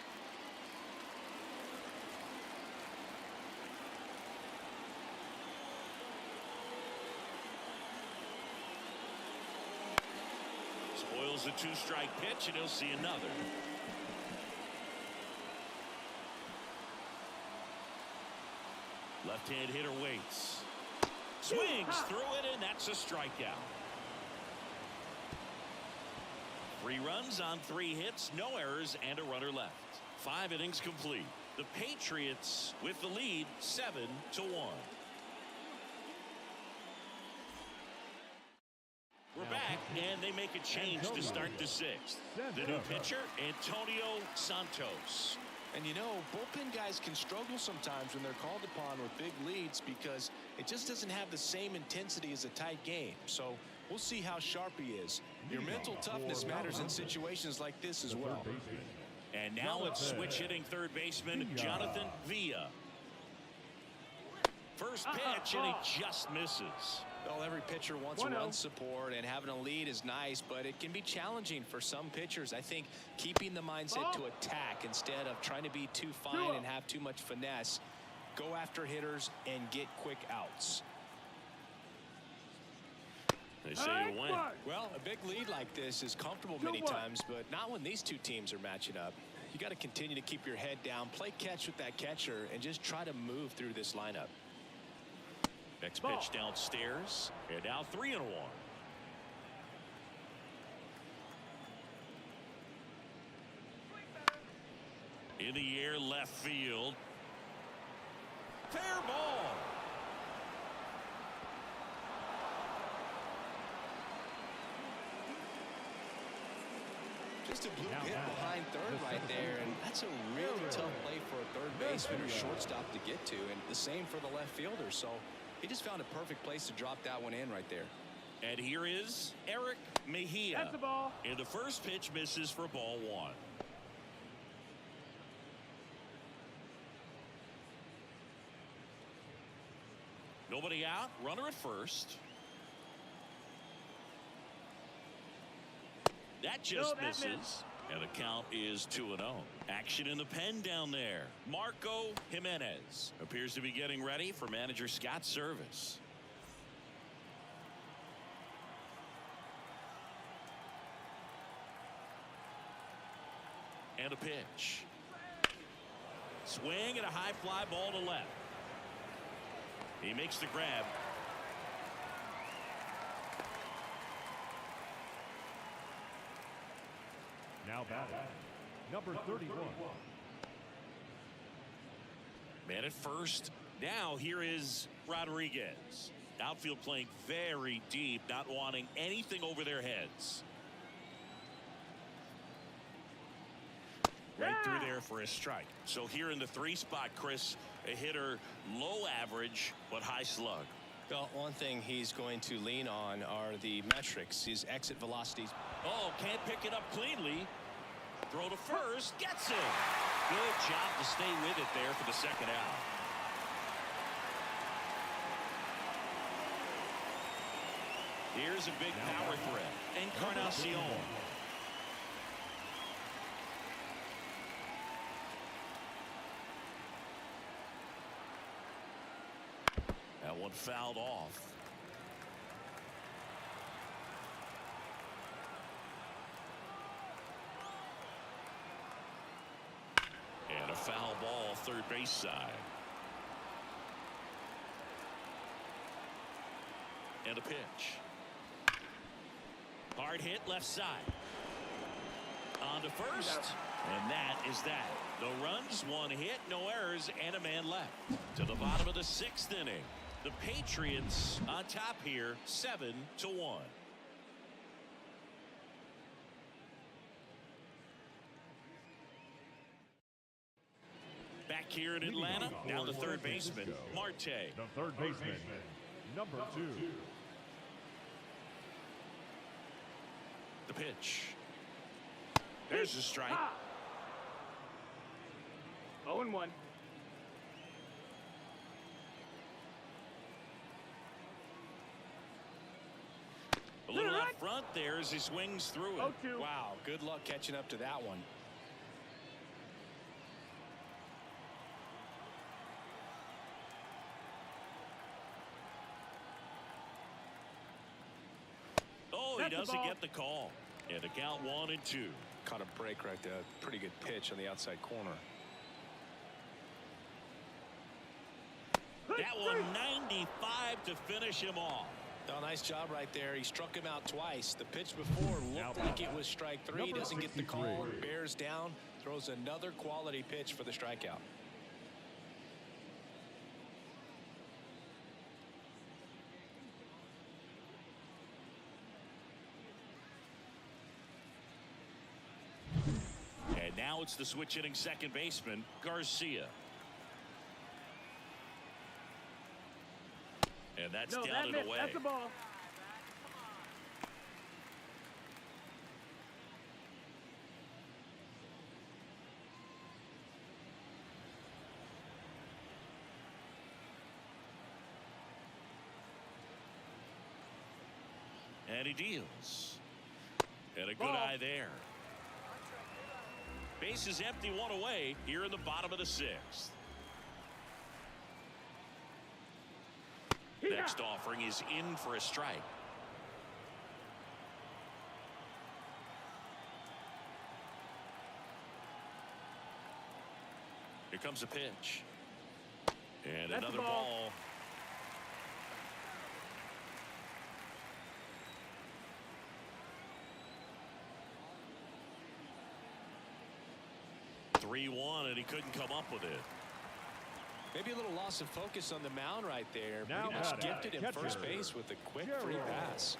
Spoils a 2-strike pitch, and he'll see another. Left-hand hitter waits. Swings through it, and that's a strikeout. 3 runs on 3 hits, no errors, and a runner left. 5 innings complete. The Patriots with the lead 7-1. We're back, and they make a change to start the 6th. The new pitcher, Antonio Santos. And you know, bullpen guys can struggle sometimes when they're called upon with big leads because it just doesn't have the same intensity as a tight game. So we'll see how sharp he is. Your mental toughness matters in situations like this as well. And now it's switch hitting third baseman Jonathan Villa. First pitch, and he just misses. Well, every pitcher wants run support, and having a lead is nice, but it can be challenging for some pitchers. I think keeping the mindset to attack instead of trying to be too fine and have too much finesse. Go after hitters and get quick outs. They say you win. Well, a big lead like this is comfortable many times, but not when these 2 teams are matching up. You got to continue to keep your head down, play catch with that catcher, and just try to move through this lineup. Next pitch downstairs, and now 3-1. In the air, left field. Fair ball. Just a blue hit behind third right there, and that's a really tough play for a third baseman or shortstop to get to, and the same for the left fielder. So he just found a perfect place to drop that one in right there. And here is Eric Mejia. That's the ball. And the first pitch misses for ball 1. Nobody out, runner at first. That just misses. And the count is 2-0. Action in the pen down there. Marco Jimenez appears to be getting ready for manager Scott's service. And a pitch. Swing and a high fly ball to left. He makes the grab. Now batting, number 31. Man at first. Now here is Rodriguez. Outfield playing very deep, not wanting anything over their heads. Right through there for a strike. So here in the 3 spot, Chris, a hitter low average but high slug. Well, one thing he's going to lean on are the metrics, his exit velocities. Oh, can't pick it up cleanly. Throw to first, gets it. Good job to stay with it there for the second out. Here's a big power threat. Encarnacion. That one fouled off. And a foul ball third base side. And a pitch. Hard hit left side. On to first. And that is that. No runs, one hit, no errors, and a man left. To the bottom of the 6th inning. The Patriots on top here, 7-1. Back here in Atlanta, now the third baseman, Marte. The third baseman, number 2. The pitch. There's a strike. 0-1. A little out front there as he swings through it. 0-2. Wow, good luck catching up to that one. Oh, he doesn't get the call. And a count 1-2. Caught a break right there. Pretty good pitch on the outside corner. That one 95 to finish him off. Oh, nice job right there. He struck him out twice. The pitch before looked like it was strike 3. Doesn't get the call. Bears down. Throws another quality pitch for the strikeout. And now it's the switch hitting second baseman, Garcia. And that's down and away. That's the ball. And he deals. And a good eye there. Base is empty, one away here in the bottom of the 6th. Next offering is in for a strike. Here comes a pitch. And That's another the ball. ball. Three-one, and he couldn't come up with it. Maybe a little loss of focus on the mound right there. Now Pretty much batting, gifted him catcher, first base with a quick free Gerald pass.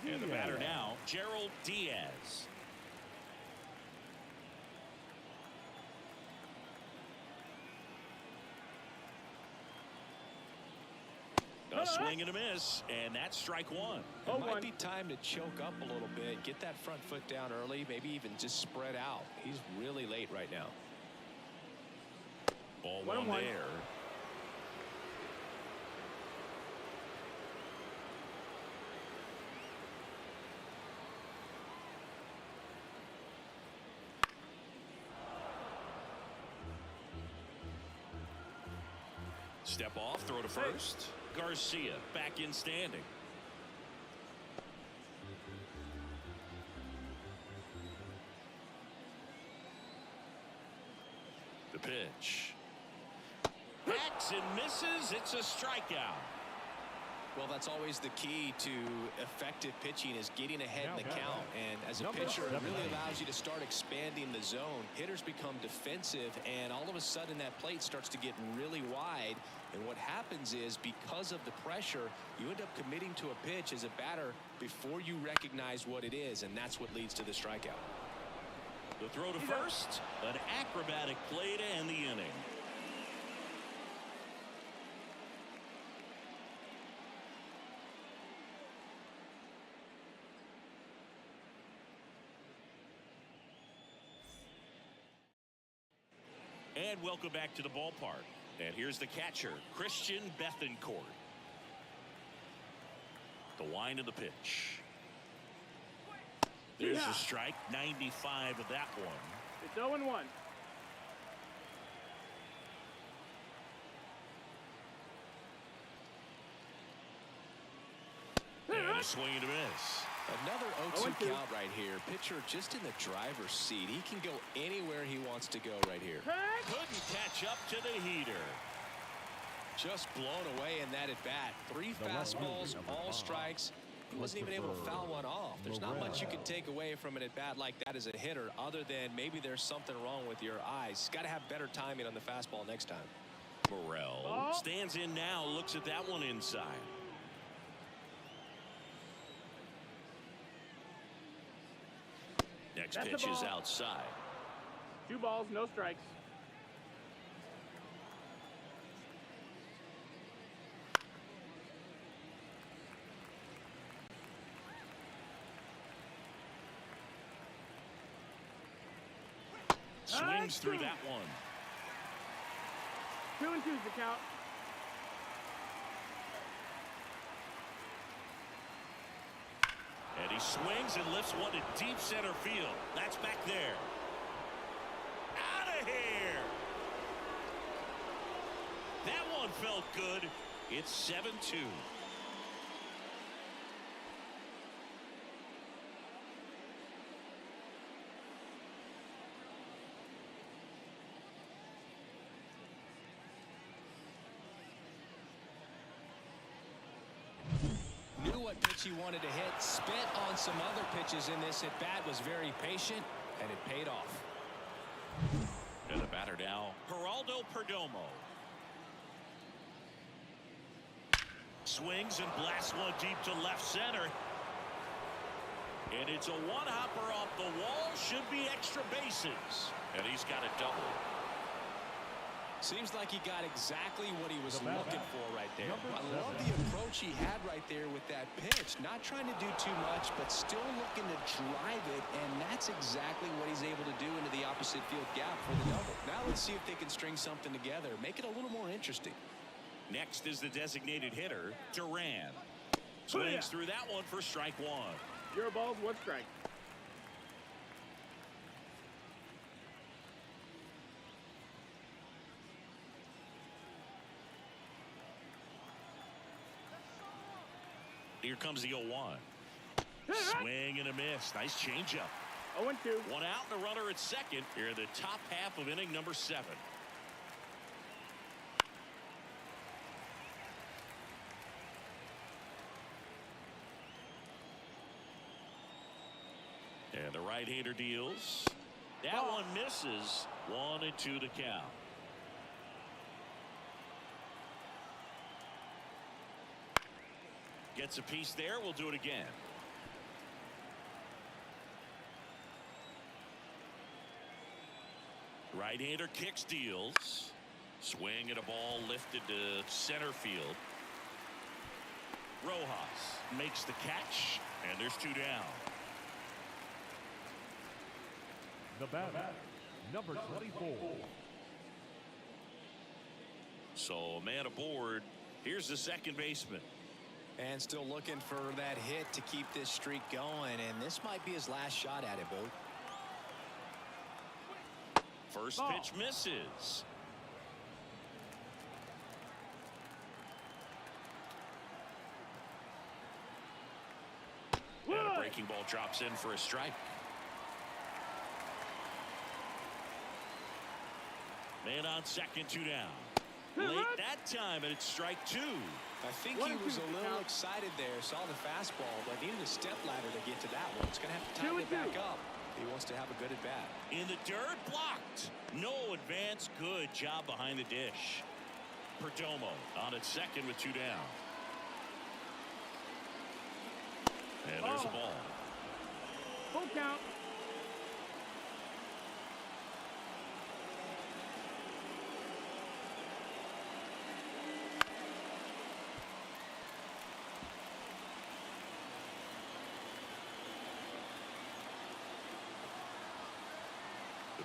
And the Diaz. batter now, Gerald Diaz. A swing and a miss, and that's strike 1. It might be time to choke up a little bit, get that front foot down early, maybe even just spread out. He's really late right now. Ball 1-1. one there. Step off, throw to first. Garcia back in standing. The pitch. Hacks and misses. It's a strikeout. Well, that's always the key to effective pitching is getting ahead in the count. And as a pitcher, it really allows you to start expanding the zone. Hitters become defensive, and all of a sudden that plate starts to get really wide. And what happens is because of the pressure, you end up committing to a pitch as a batter before you recognize what it is, and that's what leads to the strikeout. The throw to first. An acrobatic play to end the inning. And welcome back to the ballpark. And here's the catcher, Christian Bethencourt. The wind of the pitch. There's a strike, 95 of that one. It's 0-1. And a swing and a miss. Another 0-2 count right here. Pitcher just in the driver's seat. He can go anywhere he wants to go right here. Couldn't catch up to the heater. Just blown away in that at bat. 3 fastballs, all strikes. He wasn't even able to foul one off. There's not much you can take away from an at-bat like that as a hitter other than maybe there's something wrong with your eyes. Got to have better timing on the fastball next time. Morel stands in now, looks at that one inside. Next pitch is outside. 2 balls, no strikes. Swings through that one. 2-2 is the count. And he swings and lifts one to deep center field. That's back there. Out of here. That one felt good. It's 7-2. What pitch he wanted to hit, spit on some other pitches in this at bat, was very patient, and it paid off. And the batter now, Geraldo Perdomo. Swings and blasts one deep to left center. And it's a one-hopper off the wall, should be extra bases. And he's got a double. Seems like he got exactly what he was looking for right there. I love the approach he had right there with that pitch. Not trying to do too much, but still looking to drive it, and that's exactly what he's able to do into the opposite field gap for the double. Now let's see if they can string something together, make it a little more interesting. Next is the designated hitter, Duran. Swings through that one for strike 1. 0 balls, 1 strike. Here comes the 0-1. Swing and a miss. Nice changeup. 0-2. One out and a runner at second here in the top half of inning number 7. And the right-hander deals. That one misses. 1-2 the count. Gets a piece there. We'll do it again. Right-hander kicks, deals. Swing at a ball lifted to center field. Rojas makes the catch, and there's 2 down. The batter, number 24. So, man aboard. Here's the second baseman. And still looking for that hit to keep this streak going, and this might be his last shot at it, Bo. First pitch misses. And a breaking ball drops in for a strike. Man on second, 2 down. Late that time, and it's strike 2. I think he was a little excited there, saw the fastball, but needed a step ladder to get to that one. It's going to have to tighten it back up. He wants to have a good at bat. In the dirt, blocked. No advance. Good job behind the dish. Perdomo on at second with 2 down. And there's a ball. Full count.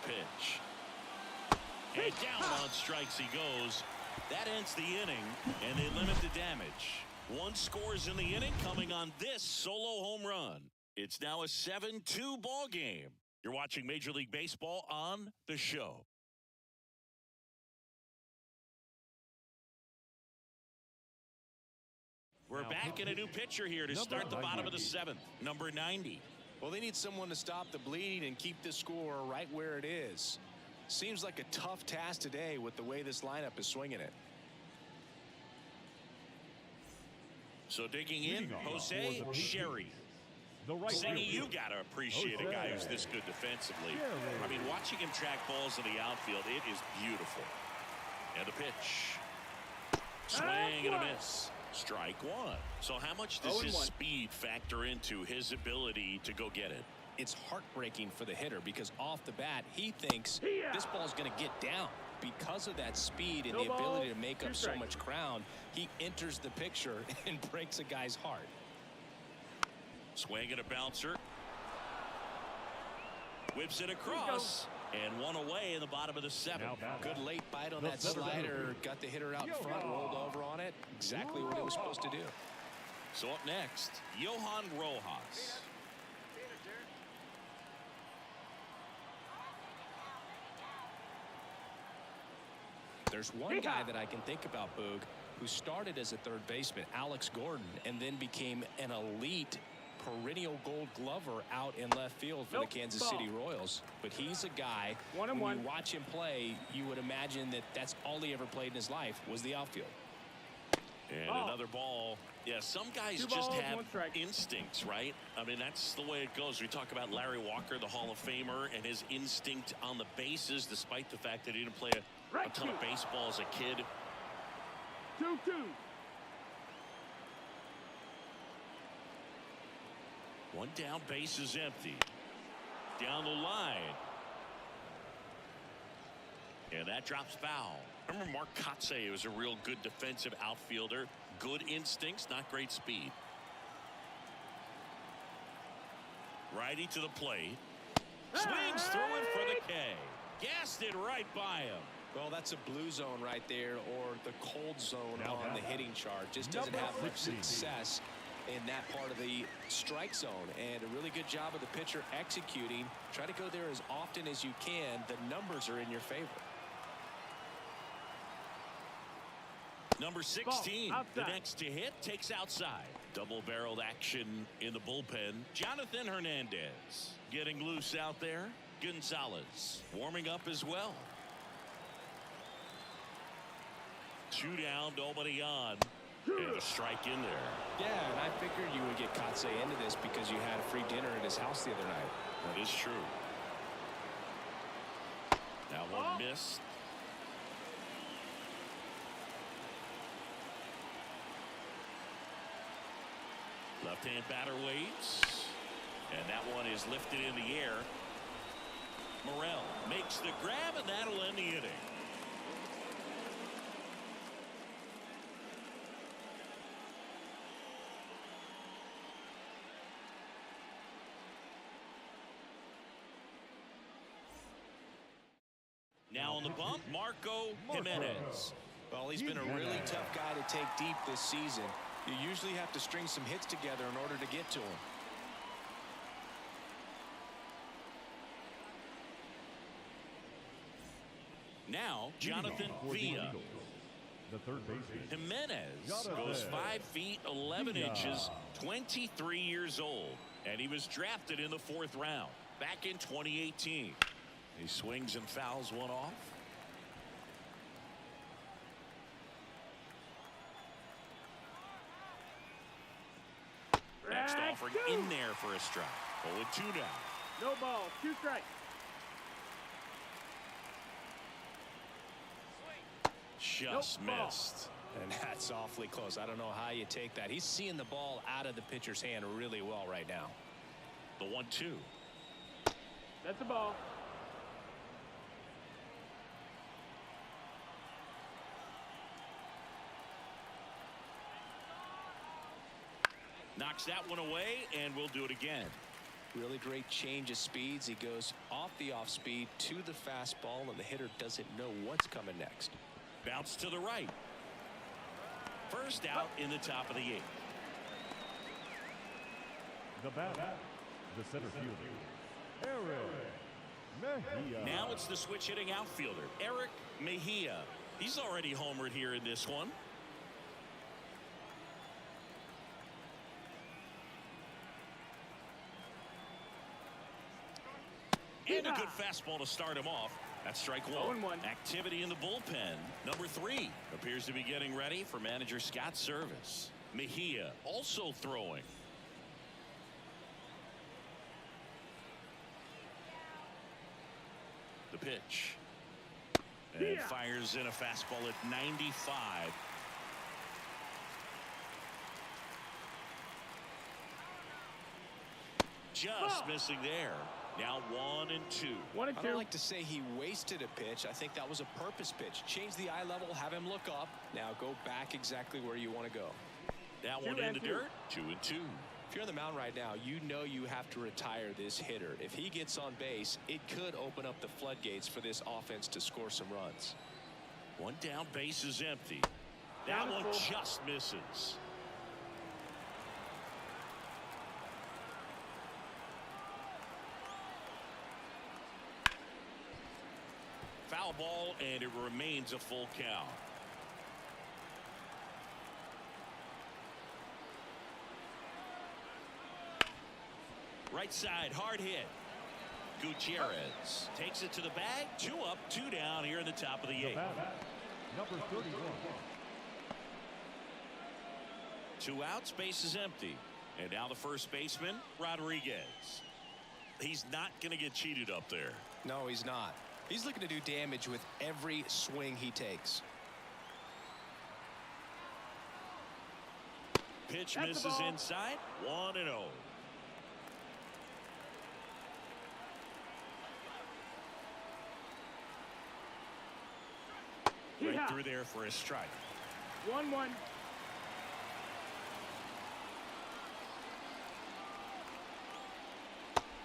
Pitch. And down on strikes he goes. That ends the inning, and they limit the damage. 1 scores in the inning coming on this solo home run. It's now a 7-2 ball game. You're watching Major League Baseball on The Show. We're back in a new pitcher here to start the bottom of the 7th. Number 90. Well, they need someone to stop the bleeding and keep this score right where it is. Seems like a tough task today with the way this lineup is swinging it. So digging in, Jose Sherry. The right Singy, you fielder. got to appreciate a guy who's this good defensively. I mean, watching him track balls in the outfield, it is beautiful. And the pitch. Swing and a miss. Strike one. So how much does his speed factor into his ability to go get it? It's heartbreaking for the hitter because off the bat, he thinks this ball is going to get down. Because of that speed and the ability to make up so much ground, he enters the picture and breaks a guy's heart. Swing and a bouncer. Whips it across. And one away in the bottom of the seventh. Good late bite on that slider. Got the hitter out in front, rolled over on it. Exactly what he was supposed to do. So up next, Johan Rojas. There's one guy that I can think about, Boog, who started as a third baseman, Alex Gordon, and then became an elite perennial gold glover out in left field for the Kansas City Royals. But he's a guy, when you watch him play, you would imagine that that's all he ever played in his life was the outfield. And another ball. Yeah, some guys just have instincts, right? I mean, that's the way it goes. We talk about Larry Walker, the Hall of Famer, and his instinct on the bases, despite the fact that he didn't play a ton of baseball as a kid. 2-2. One down, base is empty. Down the line. And that drops foul. Remember Mark Kotsay was a real good defensive outfielder. Good instincts, not great speed. Righty to the plate. Swings through it for the K. Gassed it right by him. Well, that's a blue zone right there, or the cold zone on the hitting chart. Just doesn't have much success in that part of the strike zone, and a really good job of the pitcher executing. Try to go there as often as you can. The numbers are in your favor. Number 16, the next to hit, takes outside. Double-barreled action in the bullpen. Jonathan Hernandez getting loose out there. Gonzalez warming up as well. 2 down, nobody on. And a strike in there. Yeah, and I figured you would get Kotsay into this because you had a free dinner at his house the other night. That is true. That one missed. Left-hand batter waits. And that one is lifted in the air. Morel makes the grab, and that'll end the inning. Now on the bump, Marco Jimenez. Well, he's been a really tough guy to take deep this season. You usually have to string some hits together in order to get to him. Now, Jonathan Villa. The third baseman. Jimenez goes 5 feet 11 inches, 23 years old, and he was drafted in the 4th round back in 2018. He swings and fouls one off. Next offering in there for a strike. 0-2 now. No ball, 2 strikes. Just missed. And that's awfully close. I don't know how you take that. He's seeing the ball out of the pitcher's hand really well right now. The 1-2. That's a ball. Knocks that one away, and we'll do it again. Really great change of speeds. He goes off the off speed to the fastball, and the hitter doesn't know what's coming next. Bounce to the right. First out in the top of the 8th. The batter, the center fielder, Eric Mejia. Now it's the switch hitting outfielder, Eric Mejia. He's already homered here in this one. And a good fastball to start him off. That's strike one. 0-1. Activity in the bullpen. Number 3 appears to be getting ready for manager Scott's service. Mejia also throwing. The pitch. And fires in a fastball at 95. Just missing there. Now 1-2. 1-2. I don't like to say he wasted a pitch. I think that was a purpose pitch. Change the eye level, have him look up. Now go back exactly where you want to go. That one in the dirt. 2-2. If you're on the mound right now, you know you have to retire this hitter. If he gets on base, it could open up the floodgates for this offense to score some runs. One down, base is empty. That one just misses. Foul ball, and it remains a full count. Right side, hard hit. Gutierrez takes it to the bag. 2 up, 2 down here in the top of the 8th. Number 31. 2 outs, base is empty. And now the first baseman, Rodriguez. He's not going to get cheated up there. No, he's not. He's looking to do damage with every swing he takes. Pitch misses inside. 1-0. Right through there for a strike. 1-1.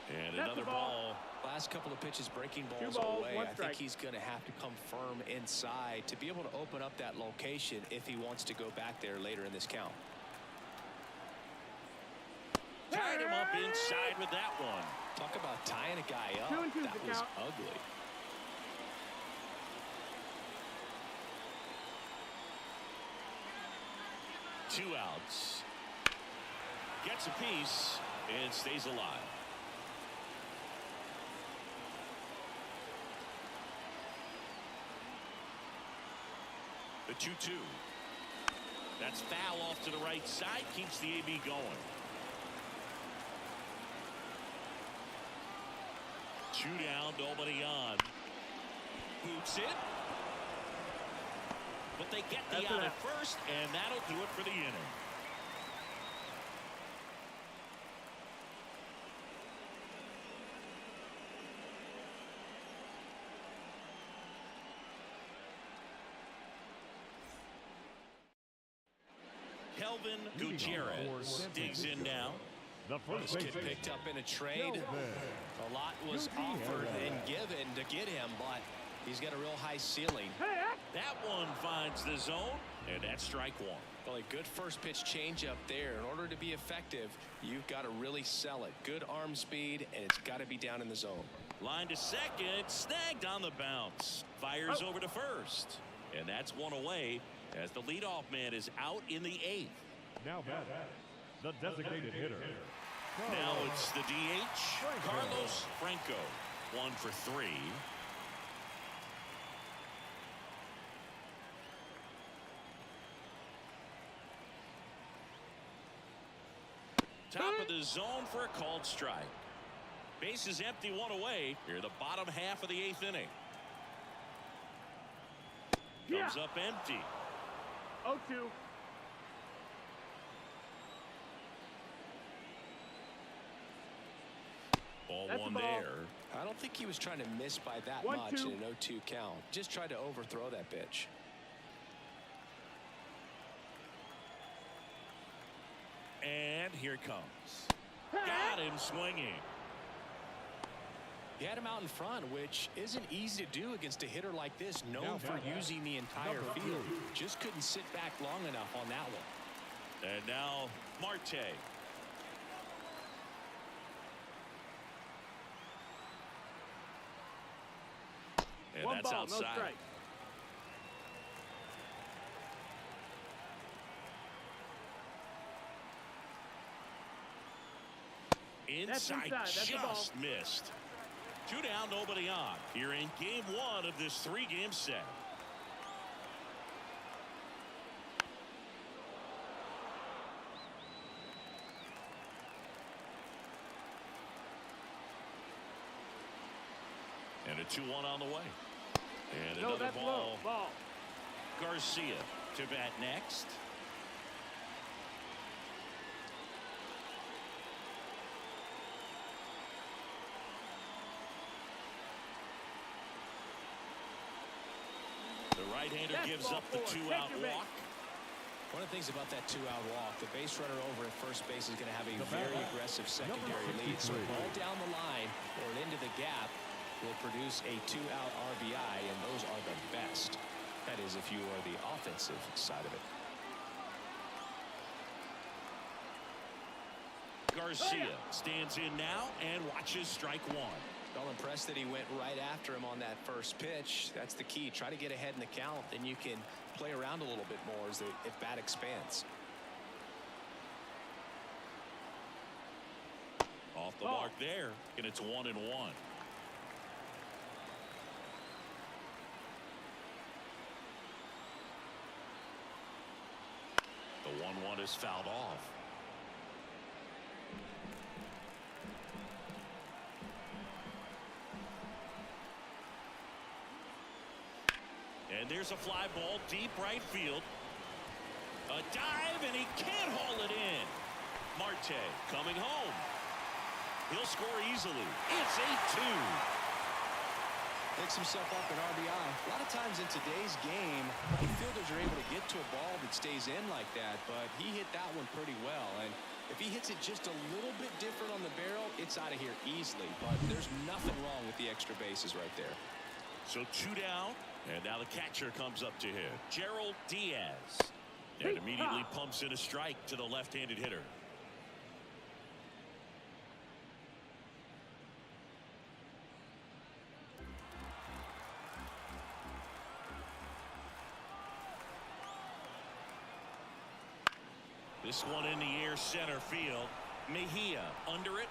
And another ball. Last couple of pitches breaking balls away. I think he's going to have to come firm inside to be able to open up that location if he wants to go back there later in this count. Tied him up inside with that one. Talk about tying a guy up. That was ugly. Two outs. Gets a piece and stays alive. The 2-2. That's foul off to the right side. Keeps the AB going. 2 down, nobody on. Boots it. But they get the out at first, and that'll do it for the inning. Kelvin Gutierrez digs in now. This kid picked up in a trade. A lot was offered and given to get him, but he's got a real high ceiling. That one finds the zone, and that's strike 1. Well, a good first pitch change up there. In order to be effective, you've got to really sell it. Good arm speed, and it's got to be down in the zone. Line to second, snagged on the bounce. Fires over to first, and that's one away as the leadoff man is out in the 8th. Now batting, the designated hitter. Now it's the DH, Carlos Franco. 1 for 3. Top of the zone for a called strike. Base is empty, 1 away. Here the bottom half of the 8th inning. Comes up empty. 0-2. Ball 1 there. I don't think he was trying to miss by that much in an 0-2 count. Just tried to overthrow that pitch. And here it comes. Got him swinging. He had him out in front, which isn't easy to do against a hitter like this, known for using the entire field. Just couldn't sit back long enough on that one. And now Marte. And One that's ball, outside. no strike. Inside, just missed. 2 down, nobody on. Here in game 1 of this 3-game set. 2-1 on the way. And No, another that's low. Ball. Garcia to bat next. The right-hander gives up the 2-out walk. One of the things about that 2-out walk, the base runner over at first base is going to have a very aggressive secondary lead. So ball down the line or into the gap will produce a 2-out RBI, and those are the best. That is, if you are the offensive side of it. Garcia stands in now and watches strike one. Well, impressed that he went right after him on that first pitch. That's the key. Try to get ahead in the count, then you can play around a little bit more as the at-bat expands. Off the mark there, and it's 1-1. The 1-1 is fouled off. And there's a fly ball deep right field. A dive, and he can't haul it in. Marte coming home. He'll score easily. It's 8-2. Picks himself up an RBI. A lot of times in today's game, fielders are able to get to a ball that stays in like that, but he hit that one pretty well. And if he hits it just a little bit different on the barrel, it's out of here easily. But there's nothing wrong with the extra bases right there. So 2 down, and now the catcher comes up to him, Gerald Diaz, and immediately pumps in a strike to the left-handed hitter. This one in the air center field. Mejia under it,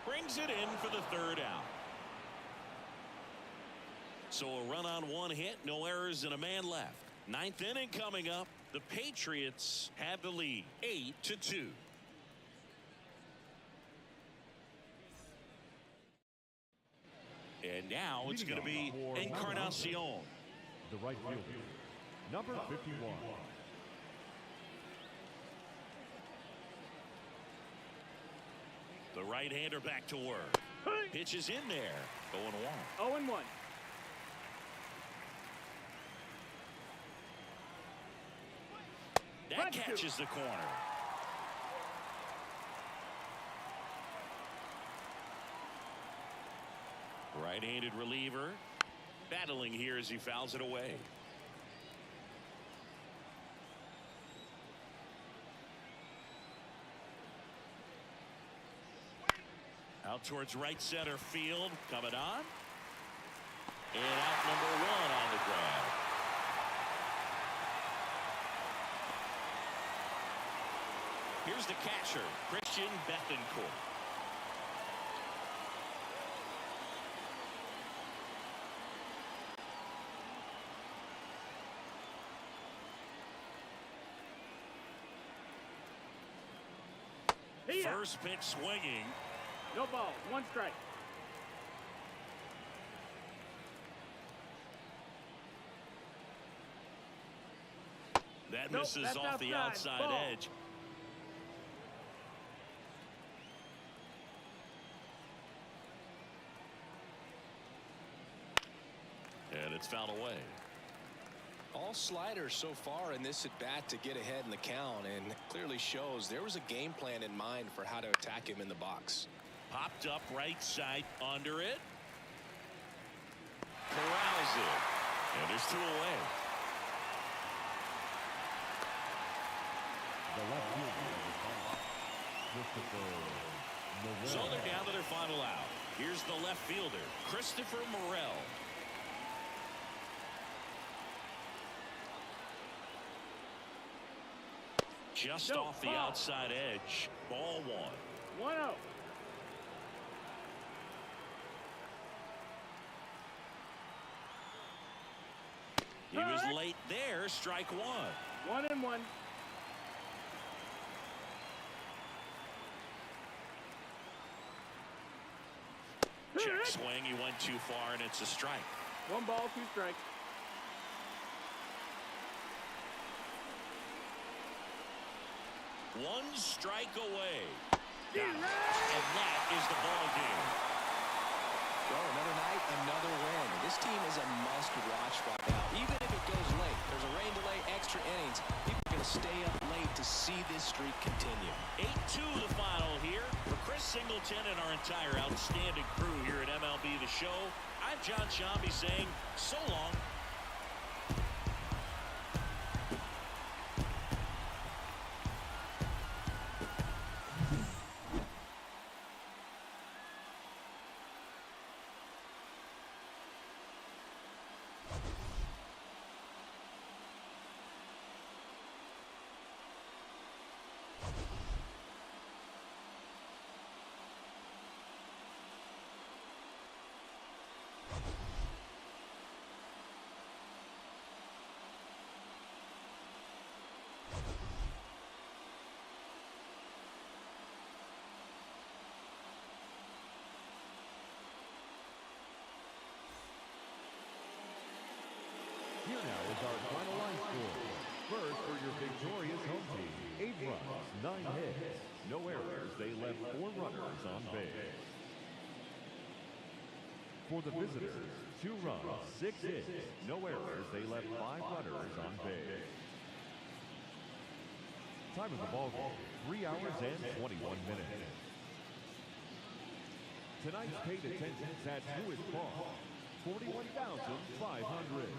brings it in for the 3rd out. So a run on 1 hit, no errors, and a man left. 9th inning coming up. The Patriots have the lead, 8-2. And now it's going to be Encarnacion. The right fielder, number 51. The right-hander back to work. Pitches in there. 0-1. 0-1. That catches the corner. Right-handed reliever battling here as he fouls it away. Out towards right center field, coming on. And out number 1 on the grab. Here's the catcher, Christian Bethancourt. First pitch swinging. No ball. 1 strike. That misses off the outside edge. And it's fouled away. All sliders so far in this at-bat to get ahead in the count, and clearly shows there was a game plan in mind for how to attack him in the box. Popped up right side under it. Corrals it. And there's 2 away. The left fielder, Christopher Morel. So they're down to their final out. Here's the left fielder, Christopher Morel. Just off the outside edge. Ball 1. 1-0. He was late there. Strike 1. 1-1. Check swing. He went too far, and it's a strike. 1 ball, 2 strikes. One strike away. Got it. And that is the ball game. Well, another night, another win. This team is a must-watch right now. Even if it goes late, there's a rain delay, extra innings. People are going to stay up late to see this streak continue. 8-2 the final here. For Chris Singleton and our entire outstanding crew here at MLB The Show, I'm John Shambi saying so long. Here now is our final line score. First, for your victorious home team, 8 runs, 9 hits, no errors. They left 4 runners on base. For the visitors, 2 runs, 6 hits, no errors. They left 5 runners on base. Time of the ball game, 3 hours and 21 minutes. Tonight's paid attendance at Lewis Park, 41,500.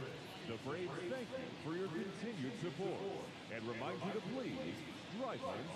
The Braves thank you for your continued support and remind you to please drive home